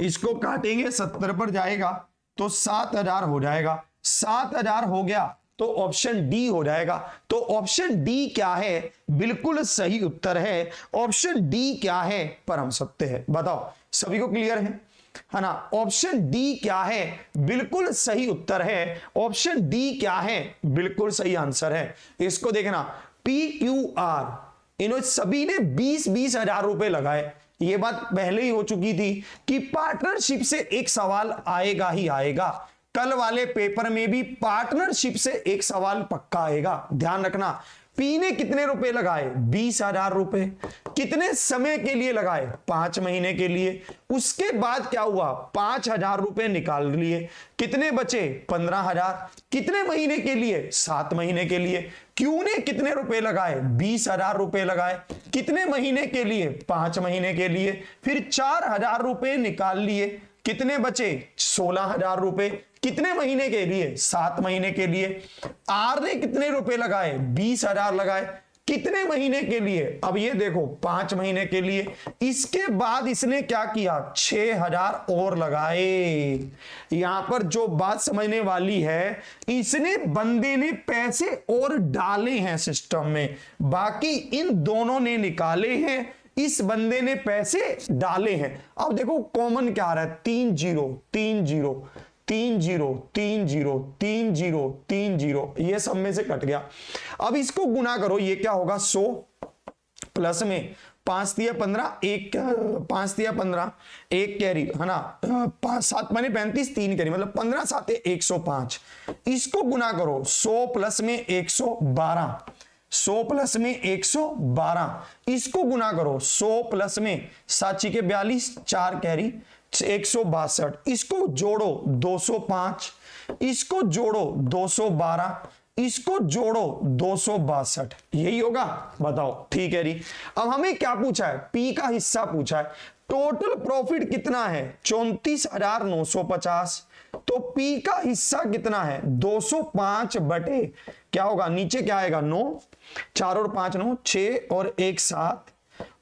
Speaker 1: इसको काटेंगे 70 पर जाएगा तो 7000 हो जाएगा। 7000 हो गया तो ऑप्शन डी हो जाएगा। तो ऑप्शन डी क्या है, बिल्कुल सही उत्तर है। ऑप्शन डी क्या है, परम सत्य है। बताओ सभी को क्लियर है ना। ऑप्शन डी क्या है, बिल्कुल सही उत्तर है। ऑप्शन डी क्या है, बिल्कुल सही आंसर है। इसको देखना, PQR इन्होंने सभी ने 20-20 हजार रुपए लगाए। ये बात पहले ही हो चुकी थी कि पार्टनरशिप से एक सवाल आएगा ही आएगा। कल वाले पेपर में भी पार्टनरशिप से एक सवाल पक्का आएगा, ध्यान रखना। पी ने कितने रुपए लगाए 20,000 रुपए। कितने समय के लिए लगाए 5 महीने के लिए। उसके बाद क्या हुआ 5,000 रुपए निकाल लिए, कितने बचे 15,000। कितने महीने के लिए 7 महीने के लिए। क्यू ने कितने रुपए लगाए 20,000 रुपए लगाए, कितने महीने के लिए 5 महीने के लिए। फिर 4,000 रुपए निकाल लिए, कितने बचे 16,000 रुपए। कितने महीने के लिए 7 महीने के लिए। आर ने कितने रुपए लगाए 20,000 लगाए, कितने महीने के लिए। अब ये देखो 5 महीने के लिए। इसके बाद इसने क्या किया 6,000 और लगाए। यहां पर जो बात समझने वाली है, इसने बंदे ने पैसे और डाले हैं सिस्टम में, बाकी इन दोनों ने निकाले हैं, इस बंदे ने पैसे डाले हैं। अब देखो कॉमन क्या आ रहा है 3 0 3 0 3 0 3 0 3 0 3 0, ये सब में से कट गया। अब इसको गुना करो, ये क्या होगा 100 प्लस में 5 दिया 15, एक 5 दिया 15, एक कैरी है ना, 5 7 माने 35, 3 कैरी मतलब 15 7 105। इसको गुना करो 100 प्लस में 112, 100 प्लस में 112, इसको गुना करो 100 प्लस में 7 के 42, 4 कैरी 162, इसको जोड़ो 205, इसको जोड़ो 212, इसको जोड़ो 262, यही होगा बताओ। ठीक है जी। अब हमें क्या पूछा है, पी का हिस्सा पूछा है। टोटल प्रॉफिट कितना है 34,950, तो पी का हिस्सा कितना है 205 बटे क्या होगा, नीचे क्या आएगा 9, 4 और 5 9, 6 और 1 7,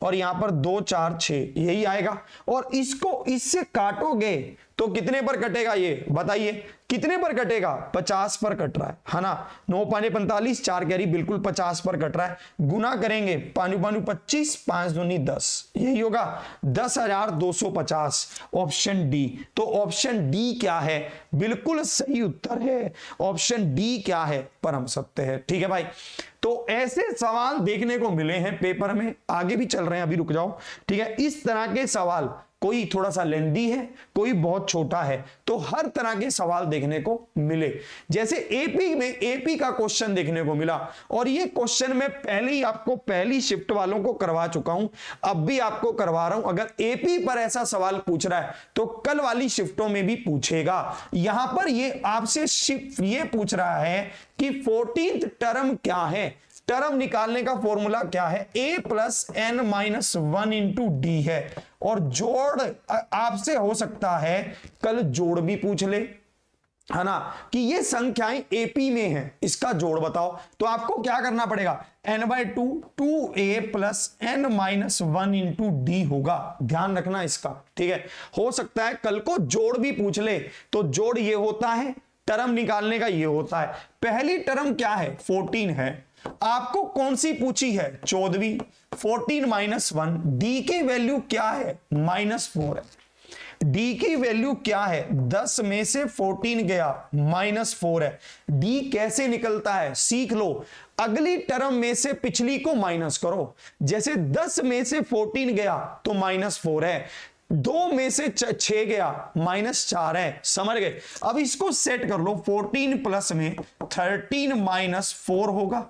Speaker 1: और यहां पर 2 4 6 यही आएगा। और इसको इससे काटोगे तो कितने पर कटेगा, ये बताइए कितने पर कटेगा, 50 पर कट रहा है ना। 9 पानी 45, 4 कैरी बिल्कुल 50 पर कट रहा है। गुना करेंगे 5 पानी 25, 5 दूनी 10, यही होगा 10,250, ऑप्शन डी। तो ऑप्शन डी क्या है, बिल्कुल सही उत्तर है। ऑप्शन डी क्या है, परम सत्य है। ठीक है भाई, तो ऐसे सवाल देखने को मिले हैं पेपर में, आगे भी चल रहे हैं, अभी रुक जाओ। ठीक है, इस तरह के सवाल कोई थोड़ा सा लेंदी है, कोई बहुत छोटा है, तो हर तरह के सवाल देखने को मिले। जैसे एपी में एपी का क्वेश्चन देखने को मिला, और ये क्वेश्चन मैं पहले ही आपको पहली शिफ्ट वालों को करवा चुका हूं, अब भी आपको करवा रहा हूं। अगर एपी पर ऐसा सवाल पूछ रहा है तो कल वाली शिफ्टों में भी पूछेगा। यहां पर ये आपसे शिफ्ट ये पूछ रहा है कि 14th टर्म क्या है, टर्म निकालने का फॉर्मूला क्या है, a plus N minus 1 into D है। और जोड़ आपसे हो सकता है कल जोड़ भी पूछ ले, है ना, कि ये संख्याएं एपी में हैं, इसका जोड़ बताओ। तो आपको क्या करना पड़ेगा, n/2 2a plus N minus 1 into D होगा, ध्यान रखना इसका। ठीक है, हो सकता है कल को जोड़ भी पूछ ले, तो जोड़ ये होता है, टर्म निकालने का ये होता है। पहली टर्म क्या है 14 है, आपको कौन सी पूछी है 14वीं, 14 माइनस 1, डी की वैल्यू क्या है -4 है। डी की वैल्यू क्या है, 10 में से 14 गया -4 है। डी कैसे निकलता है सीख लो, अगली टर्म में से पिछली को माइनस करो। जैसे 10 में से 14 गया तो -4 है, 2 में से 6 गया -4 है, समझ गए। अब इसको सेट कर लो, 14 प्लस में 13 -4 होगा,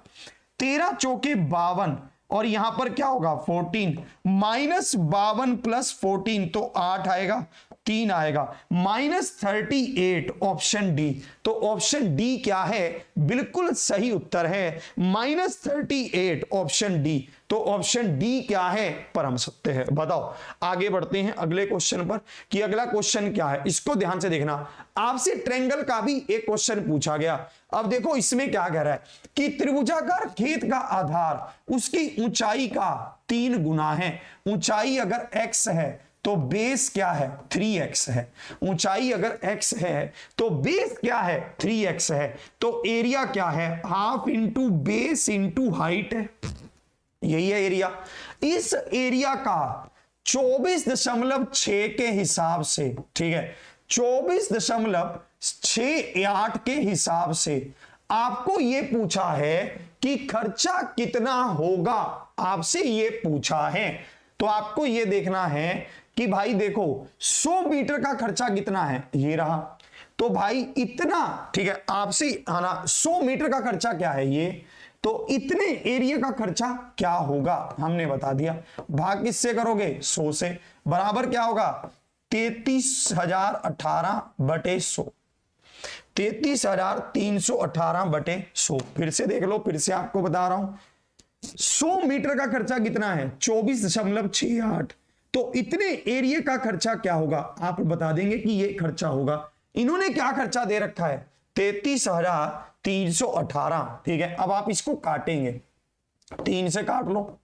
Speaker 1: 13 चौके 52, और यहां पर क्या होगा 14 -52 प्लस 14 तो 8 आएगा, 3 आएगा, -38, ऑप्शन डी। तो ऑप्शन डी क्या है, बिल्कुल सही उत्तर है -38, ऑप्शन डी। तो ऑप्शन डी क्या है, परम सत्य है। बताओ, आगे बढ़ते हैं अगले क्वेश्चन पर कि अगला क्वेश्चन क्या है, इसको ध्यान से देखना। आपसे ट्रायंगल का भी एक क्वेश्चन पूछा गया। अब देखो इसमें क्या कह रहा है कि त्रिभुजाकार खेत का आधार उसकी ऊंचाई का 3 गुना है। ऊंचाई अगर x है तो बेस क्या है 3x है। ऊंचाई अगर x है तो बेस क्या है 3x है। तो एरिया क्या है, half into base into height है, यही है एरिया। इस एरिया का 24.6 के हिसाब से, ठीक है, 24.68 के हिसाब से आपको यह पूछा है कि खर्चा कितना होगा, आपसे यह पूछा है। तो आपको यह देखना है कि भाई देखो 100 मीटर का खर्चा कितना है, ये रहा। तो भाई इतना, ठीक है, आपसे है ना 100 मीटर का खर्चा क्या है ये, तो इतने एरिया का खर्चा क्या होगा हमने बता दिया। भाग किससे करोगे 100 से, बराबर क्या होगा 33,018 बटे 100, 33,318 बटे 100। फिर से देख लो, फिर से आपको बता रहा हूं 100 मीटर का खर्चा कितना है 24.68, तो इतने एरिया का खर्चा क्या होगा आप बता देंगे कि ये खर्चा होगा। इन्होंने क्या खर्चा दे रखा है 33,318, ठीक है। अब आप इसको काटेंगे, 3 से काट लो,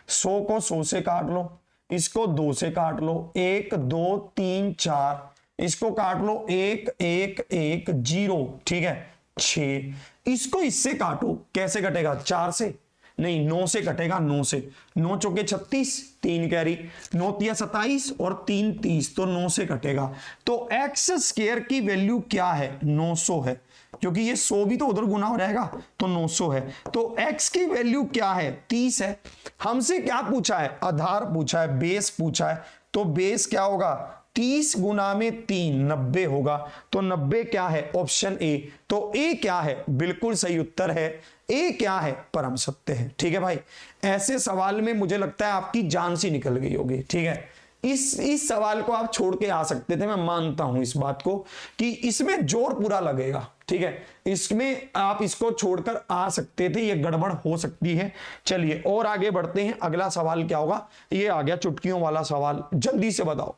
Speaker 1: 100 को 100 से काट लो, इसको 2 से काट लो, 1 2 3 4, इसको काट लो 1 1 1 0, ठीक है 6। इसको इससे काटो, कैसे कटेगा 4 से नहीं 9 से कटेगा, 9 से, 9 चौके 36, 3 कैरी, 9 तिया 27 और 3 30, तो 9 से कटेगा। तो एक्स स्क्वायर की वैल्यू क्या है 900 है। क्योंकि ये 100 भी तो उधर गुना हो जाएगा, तो 900 है। तो x की वैल्यू क्या है, 30 है। हमसे क्या पूछा है, आधार पूछा है, बेस पूछा है, तो बेस क्या होगा, 30 गुना में 3 90 होगा। तो 90 क्या है, ऑप्शन ए। तो ए क्या है, बिल्कुल सही उत्तर है। ए क्या है, परम सत्य है। ठीक है भाई, ऐसे सवाल में मुझे लगता है आपकी जान सी निकल गई होगी। ठीक है, इस सवाल को आप छोड़ के आ सकते थे, मैं मानता हूं इस बात को कि इसमें जोर पूरा लगेगा। ठीक है, इसमें आप इसको छोड़कर आ सकते थे, ये गड़बड़ हो सकती है। चलिए और आगे बढ़ते हैं, अगला सवाल क्या होगा, ये आ गया चुटकियों वाला सवाल, जल्दी से बताओ।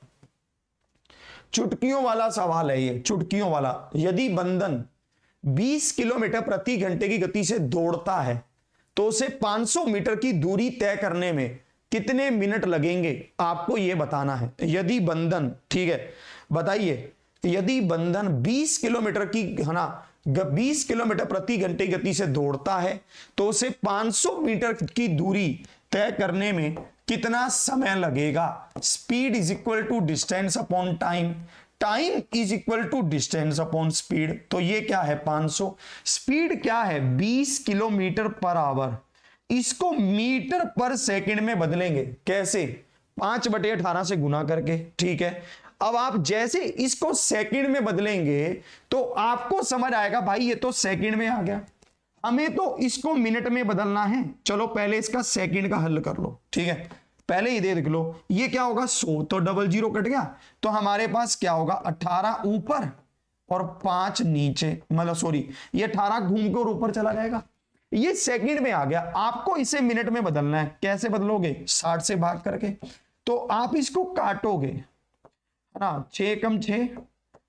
Speaker 1: चुटकियों वाला सवाल है ये, चुटकियों वाला। यदि बंदन 20 किलोमीटर प्रति घंटे की गति से दौड़ता है तो उसे 500 मीटर की दूरी तय करने में कितने मिनट लगेंगे, आपको यह बताना है। यदि बंदन, ठीक है बताइए, यदि बंदन 20 किलोमीटर की, है ना, 20 किलोमीटर प्रति घंटे की गति से दौड़ता है तो उसे 500 मीटर की दूरी तय करने में कितना समय लगेगा। Speed is equal to distance upon time, time is equal to distance upon speed. तो ये क्या है, 500। स्पीड क्या है, 20 किलोमीटर पर आवर। इसको मीटर पर सेकंड में बदलेंगे, कैसे, 5/18 से गुना करके। ठीक है, अब आप जैसे इसको सेकंड में बदलेंगे तो आपको समझ आएगा भाई ये तो सेकंड में आ गया, हमें तो इसको मिनट में बदलना है। चलो पहले इसका सेकंड का हल कर लो। ठीक है, पहले ये देख लो, ये क्या होगा 100, तो 00 कट गया, तो हमारे पास क्या होगा 18 ऊपर और 5 नीचे, मतलब सॉरी ये 18 घूम के और ऊपर चला जाएगा, ये सेकंड में आ गया। आपको इसे मिनट में बदलना है, कैसे बदलोगे, 60 से भाग करके। तो आप इसको काटोगे, है ना, 6 कम 6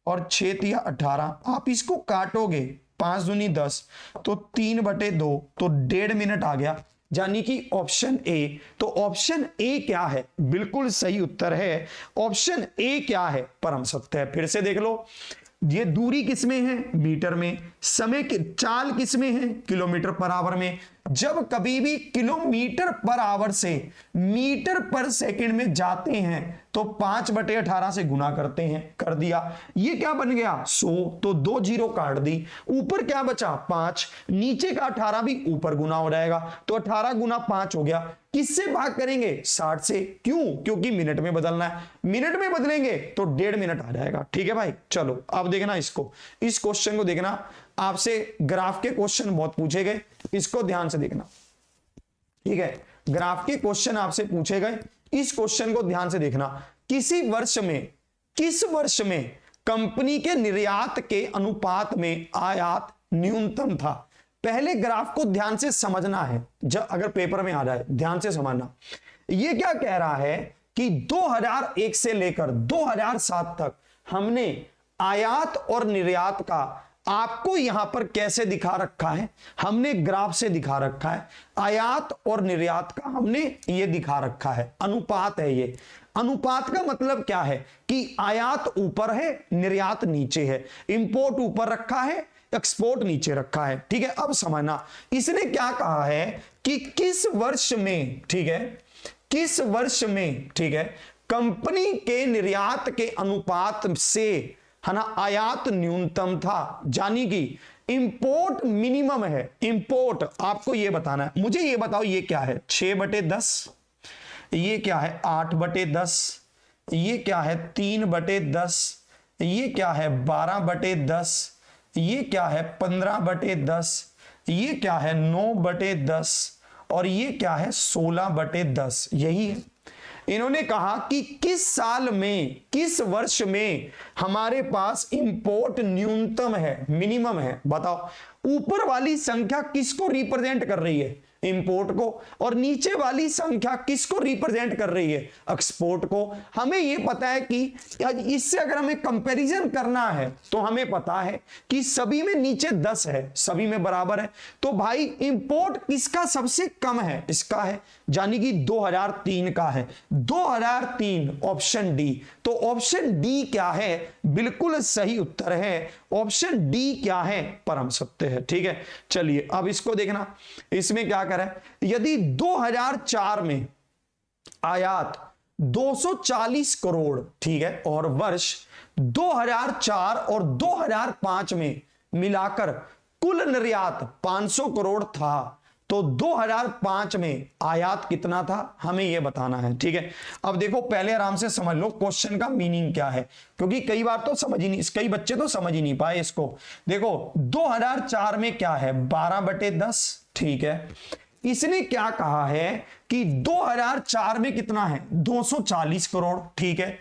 Speaker 1: और 6 तिया 18, आप इसको काटोगे, 5 दूनी 10, तो 3/2, तो 1.5 मिनट आ गया, यानी कि ऑप्शन ए। तो ऑप्शन ए क्या है, बिल्कुल सही उत्तर है। ऑप्शन ए क्या है, परम सत्य है। फिर से देख लो, ये दूरी किसमें है, मीटर में, समय की चाल किसमें है, किलोमीटर पर आवर में। जब कभी भी किलोमीटर पर आवर से मीटर पर सेकंड में जाते हैं तो 5/18 से गुना करते हैं, कर दिया। ये क्या बन गया 100, तो 2 जीरो काट दी, ऊपर क्या बचा 5, नीचे का 18 भी ऊपर गुना हो जाएगा, तो 18 गुना 5 हो गया। किससे भाग करेंगे, 60 से। क्यों, क्योंकि मिनट में बदलना है, मिनट में बदलेंगे तो 1.5 मिनट आ जाएगा। ठीक है भाई, चलो अब देखना इसको, इस क्वेश्चन को देखना, आपसे ग्राफ के क्वेश्चन बहुत पूछे गए, इसको ध्यान से देखना। ठीक है, ग्राफ के क्वेश्चन आपसे पूछे गए, इस क्वेश्चन को ध्यान से देखना। किस वर्ष में कंपनी के निर्यात के अनुपात में आयात न्यूनतम था। पहले ग्राफ को ध्यान से समझना है, जब अगर पेपर में आ जाए ध्यान से समझना। यह क्या कह रहा है कि 2001 से लेकर 2007 तक हमने आयात और निर्यात का आपको यहां पर कैसे दिखा रखा है, हमने ग्राफ से दिखा रखा है। आयात और निर्यात का हमने ये दिखा रखा है, अनुपात है ये। अनुपात का मतलब क्या है कि आयात ऊपर है, निर्यात नीचे है, इंपोर्ट ऊपर रखा है, एक्सपोर्ट नीचे रखा है। ठीक है, अब समझना, इसने क्या कहा है कि किस वर्ष में, ठीक है, किस वर्ष में, ठीक है, कंपनी के निर्यात के अनुपात से, है ना, आयात न्यूनतम था, यानी कि इंपोर्ट मिनिमम है। इंपोर्ट आपको यह बताना है, मुझे यह बताओ ये क्या है, 6/10, ये क्या है 8/10, ये क्या है 3/10, ये क्या है 12/10, ये क्या है 15/10, ये क्या है 9/10 और ये क्या है 16/10। यही है, इन्होंने कहा कि किस साल में, किस वर्ष में हमारे पास इंपोर्ट न्यूनतम है, मिनिमम है। बताओ ऊपर वाली संख्या किसको रिप्रेजेंट कर रही है, इंपोर्ट को, और नीचे वाली संख्या किसको रिप्रेजेंट कर रही है, एक्सपोर्ट को। हमें यह पता है कि इससे अगर हमें कंपैरिजन करना है तो हमें पता है कि सभी में नीचे 10 है, सभी में बराबर है, तो भाई इंपोर्ट किसका सबसे कम है, इसका है, यानी कि 2003 का है, 2003, ऑप्शन डी। तो ऑप्शन डी क्या है, बिल्कुल सही उत्तर है, ऑप्शन डी क्या है, परम सत्य है। ठीक है, चलिए अब इसको देखना, इसमें क्या करें, यदि 2004 में आयात 240 करोड़, ठीक है, और वर्ष 2004 और 2005 में मिलाकर कुल निर्यात 500 करोड़ था तो 2005 में आयात कितना था, हमें यह बताना है। ठीक है, अब देखो पहले आराम से समझ लो क्वेश्चन का मीनिंग क्या है, क्योंकि कई बार तो समझ ही नहीं, कई बच्चे तो समझ ही नहीं पाए इसको। देखो 2004 में क्या है, 12/10। ठीक है, इसने क्या कहा है कि 2004 में कितना है, 240 करोड़। ठीक है,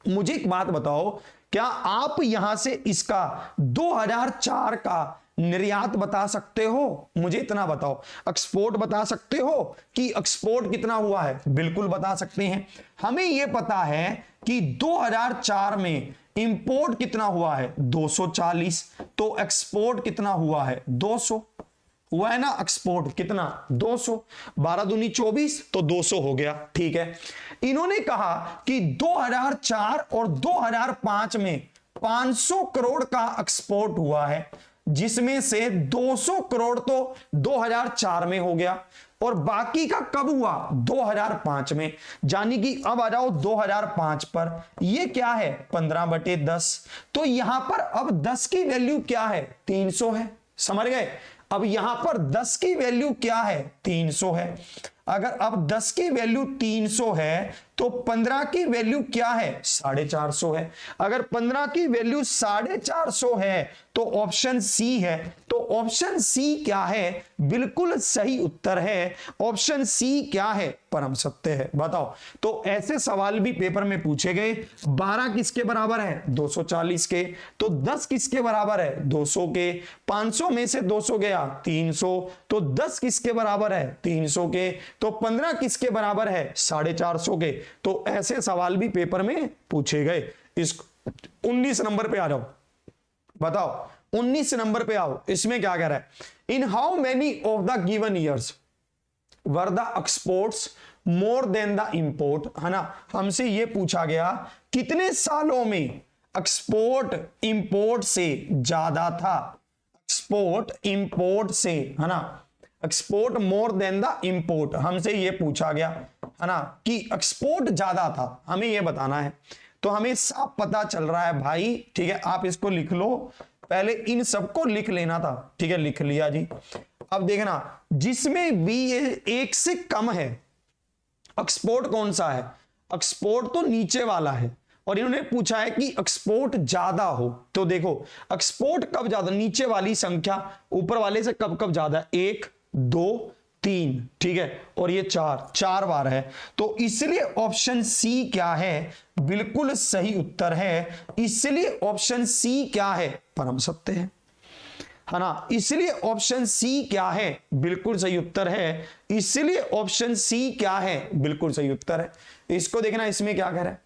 Speaker 1: मुझे एक बात बताओ, क्या आप यहां से इसका 2004 का निर्यात बता सकते हो? मुझे इतना बताओ, एक्सपोर्ट बता सकते हो कि एक्सपोर्ट कितना हुआ है? बिल्कुल बता सकते हैं। हमें यह पता है कि 2004 में इंपोर्ट कितना हुआ है, 240, तो एक्सपोर्ट कितना हुआ है, 200 हुआ है ना। एक्सपोर्ट कितना, 200, 12 दूनी 24, तो 200 हो गया। ठीक है, इन्होंने कहा कि 2004 और 2005 में 500 करोड़ का एक्सपोर्ट हुआ है, जिसमें से 200 करोड़ तो 2004 में हो गया और बाकी का कब हुआ, 2005 में। यानी कि अब आ जाओ 2005 पर, ये क्या है, 15/10। तो यहां पर अब 10 की वैल्यू क्या है, 300 है। समझ गए? अब यहां पर 10 की वैल्यू क्या है, 300 है। अगर अब 10 की वैल्यू 300 है तो 15 की वैल्यू क्या है, 450 है। अगर 15 की वैल्यू 450 है तो ऑप्शन सी है। तो ऑप्शन सी क्या है, बिल्कुल सही उत्तर है। ऑप्शन सी क्या है, परम सत्य है। बताओ, तो ऐसे सवाल भी पेपर में पूछे गए। 12 किसके बराबर है, 240 के। तो 10 किसके बराबर है, 200 के। 500 में से 200 गया, 300। तो 10 किसके बराबर है, 300 के। तो 15 किसके बराबर है, 450 के। तो ऐसे सवाल भी पेपर में पूछे गए। इस 19 नंबर पे आ जाओ, बताओ 19 नंबर पे आओ। इसमें क्या कह रहा है, in how many of the given years were the exports more than the import, है ना। हमसे यह पूछा गया कितने सालों में एक्सपोर्ट इंपोर्ट से ज्यादा था। एक्सपोर्ट इंपोर्ट से, है ना, export more than the import, हमसे यह पूछा गया, है ना, कि एक्सपोर्ट ज्यादा था, हमें यह बताना है। तो हमें साफ पता चल रहा है भाई। ठीक है, आप इसको लिख लो, पहले इन सबको लिख लेना था। ठीक है, लिख लिया जी। अब देखना, जिसमें भी एक से कम है, एक्सपोर्ट कौन सा है, एक्सपोर्ट तो नीचे वाला है। और इन्होंने पूछा है कि एक्सपोर्ट ज्यादा हो, तो देखो एक्सपोर्ट कब ज्यादा, नीचे वाली संख्या ऊपर वाले से कब कब ज्यादा, 1 2 3, ठीक है, और ये 4 बार है। तो इसलिए ऑप्शन सी क्या है, बिल्कुल सही उत्तर है। इसलिए ऑप्शन सी क्या है, परम सत्य है ना। इसलिए ऑप्शन सी क्या है, बिल्कुल सही उत्तर है। इसलिए ऑप्शन सी क्या है, बिल्कुल सही उत्तर है। इसको देखना, इसमें क्या कह रहा है,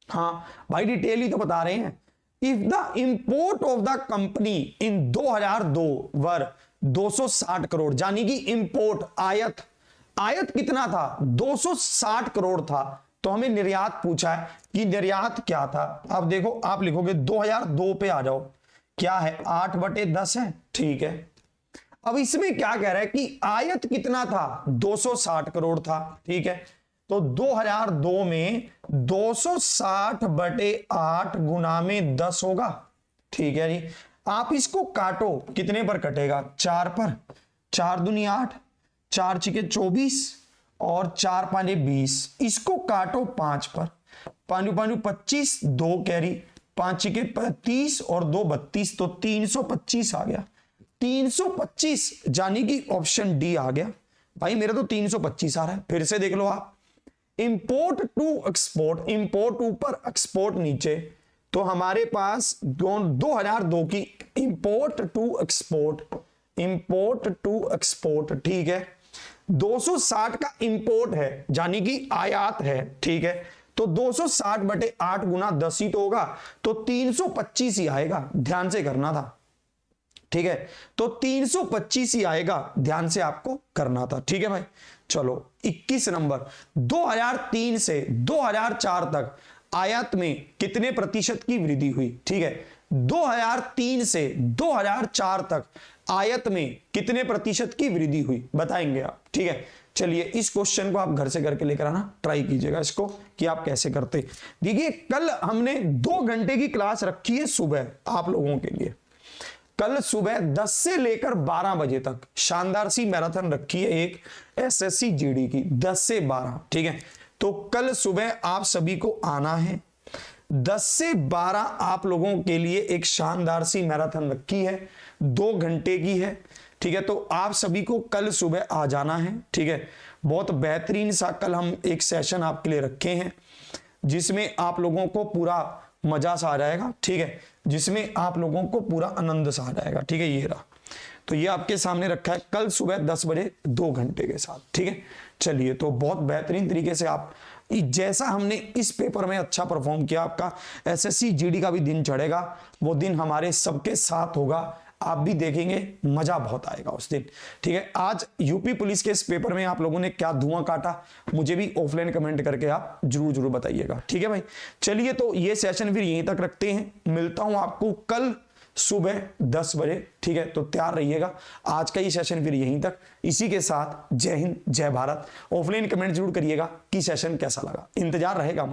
Speaker 1: हाँ भाई डिटेल ही तो बता रहे हैं। If the import of the company इन 2002 वर 260 करोड़, यानी कि इंपोर्ट आयत कितना था, 260 करोड़ था। तो हमें निर्यात पूछा है कि निर्यात क्या था। अब देखो आप लिखोगे 2002 पे आ जाओ, क्या है, 8/10 है। ठीक है, अब इसमें क्या कह रहा है कि आयत कितना था, 260 करोड़ था। ठीक है, तो 2002 में 260/8 गुना में 10 होगा। ठीक है जी, आप इसको काटो, कितने पर कटेगा, 4 पर। 4 दूनी 8, 4 छिके 24 और 4 5 20। इसको काटो 5 पर, 5 5 25, 2 कैरी, 5 छिके 30 और 2 32, तो 325 आ गया। 325, यानी कि ऑप्शन डी आ गया। भाई मेरा तो 325 आ रहा है। फिर से देख लो आप, इंपोर्ट टू एक्सपोर्ट, इंपोर्ट ऊपर एक्सपोर्ट नीचे, तो हमारे पास 2002 की import to export, import to export, ठीक है, 260 का इंपोर्ट है, यानी कि आयात है। ठीक है, तो 260/8 गुना 10 ही तो होगा, तो 325 ही आएगा, ध्यान से करना था। ठीक है, तो 325 ही आएगा, ध्यान से आपको करना था। ठीक है भाई, चलो 21 नंबर, 2003 से 2004 तक आयात में कितने प्रतिशत की वृद्धि हुई। ठीक है, 2003 से 2004 तक आयत में कितने प्रतिशत की वृद्धि हुई, बताएंगे आप। ठीक है, चलिए इस क्वेश्चन को आप घर से करके लेकर आना, ट्राई कीजिएगा इसको कि आप कैसे करते। देखिए कल हमने 2 घंटे की क्लास रखी है सुबह आप लोगों के लिए, कल सुबह 10 से लेकर 12 बजे तक शानदार सी मैराथन रखी है एक एसएससी जीडी की, 10 से 12, ठीक है। तो कल सुबह आप सभी को आना है, 10 से 12 आप लोगों के लिए एक शानदार सी मैराथन रखी है, 2 घंटे की है, ठीक है। तो आप सभी को कल सुबह आ जाना है, ठीक है। बहुत बेहतरीन सा कल हम एक सेशन आपके लिए रखे हैं जिसमें आप लोगों को पूरा मजा सा आ जाएगा, ठीक है, जिसमें आप लोगों को पूरा आनंद सा आ जाएगा, ठीक है। ये रहा, तो ये आपके सामने रखा है कल सुबह 10 बजे 2 घंटे के साथ, ठीक है। चलिए, तो बहुत बेहतरीन तरीके से आप जैसा हमने इस पेपर में अच्छा परफॉर्म किया, आपका एसएससी जीडी का भी दिन चढ़ेगा, वो दिन हमारे सबके साथ होगा, आप भी देखेंगे, मजा बहुत आएगा उस दिन, ठीक है। आज यूपी पुलिस के इस पेपर में आप लोगों ने क्या धुआं काटा, मुझे भी ऑफलाइन कमेंट करके आप जरूर बताइएगा, ठीक है भाई। चलिए, तो ये सेशन फिर यहीं तक रखते हैं, मिलता हूं आपको कल सुबह 10 बजे, ठीक है। तो तैयार रहिएगा, आज का ये सेशन फिर यहीं तक। इसी के साथ जय हिंद, जय भारत। ऑफलाइन कमेंट जरूर करिएगा कि सेशन कैसा लगा, इंतजार रहेगा।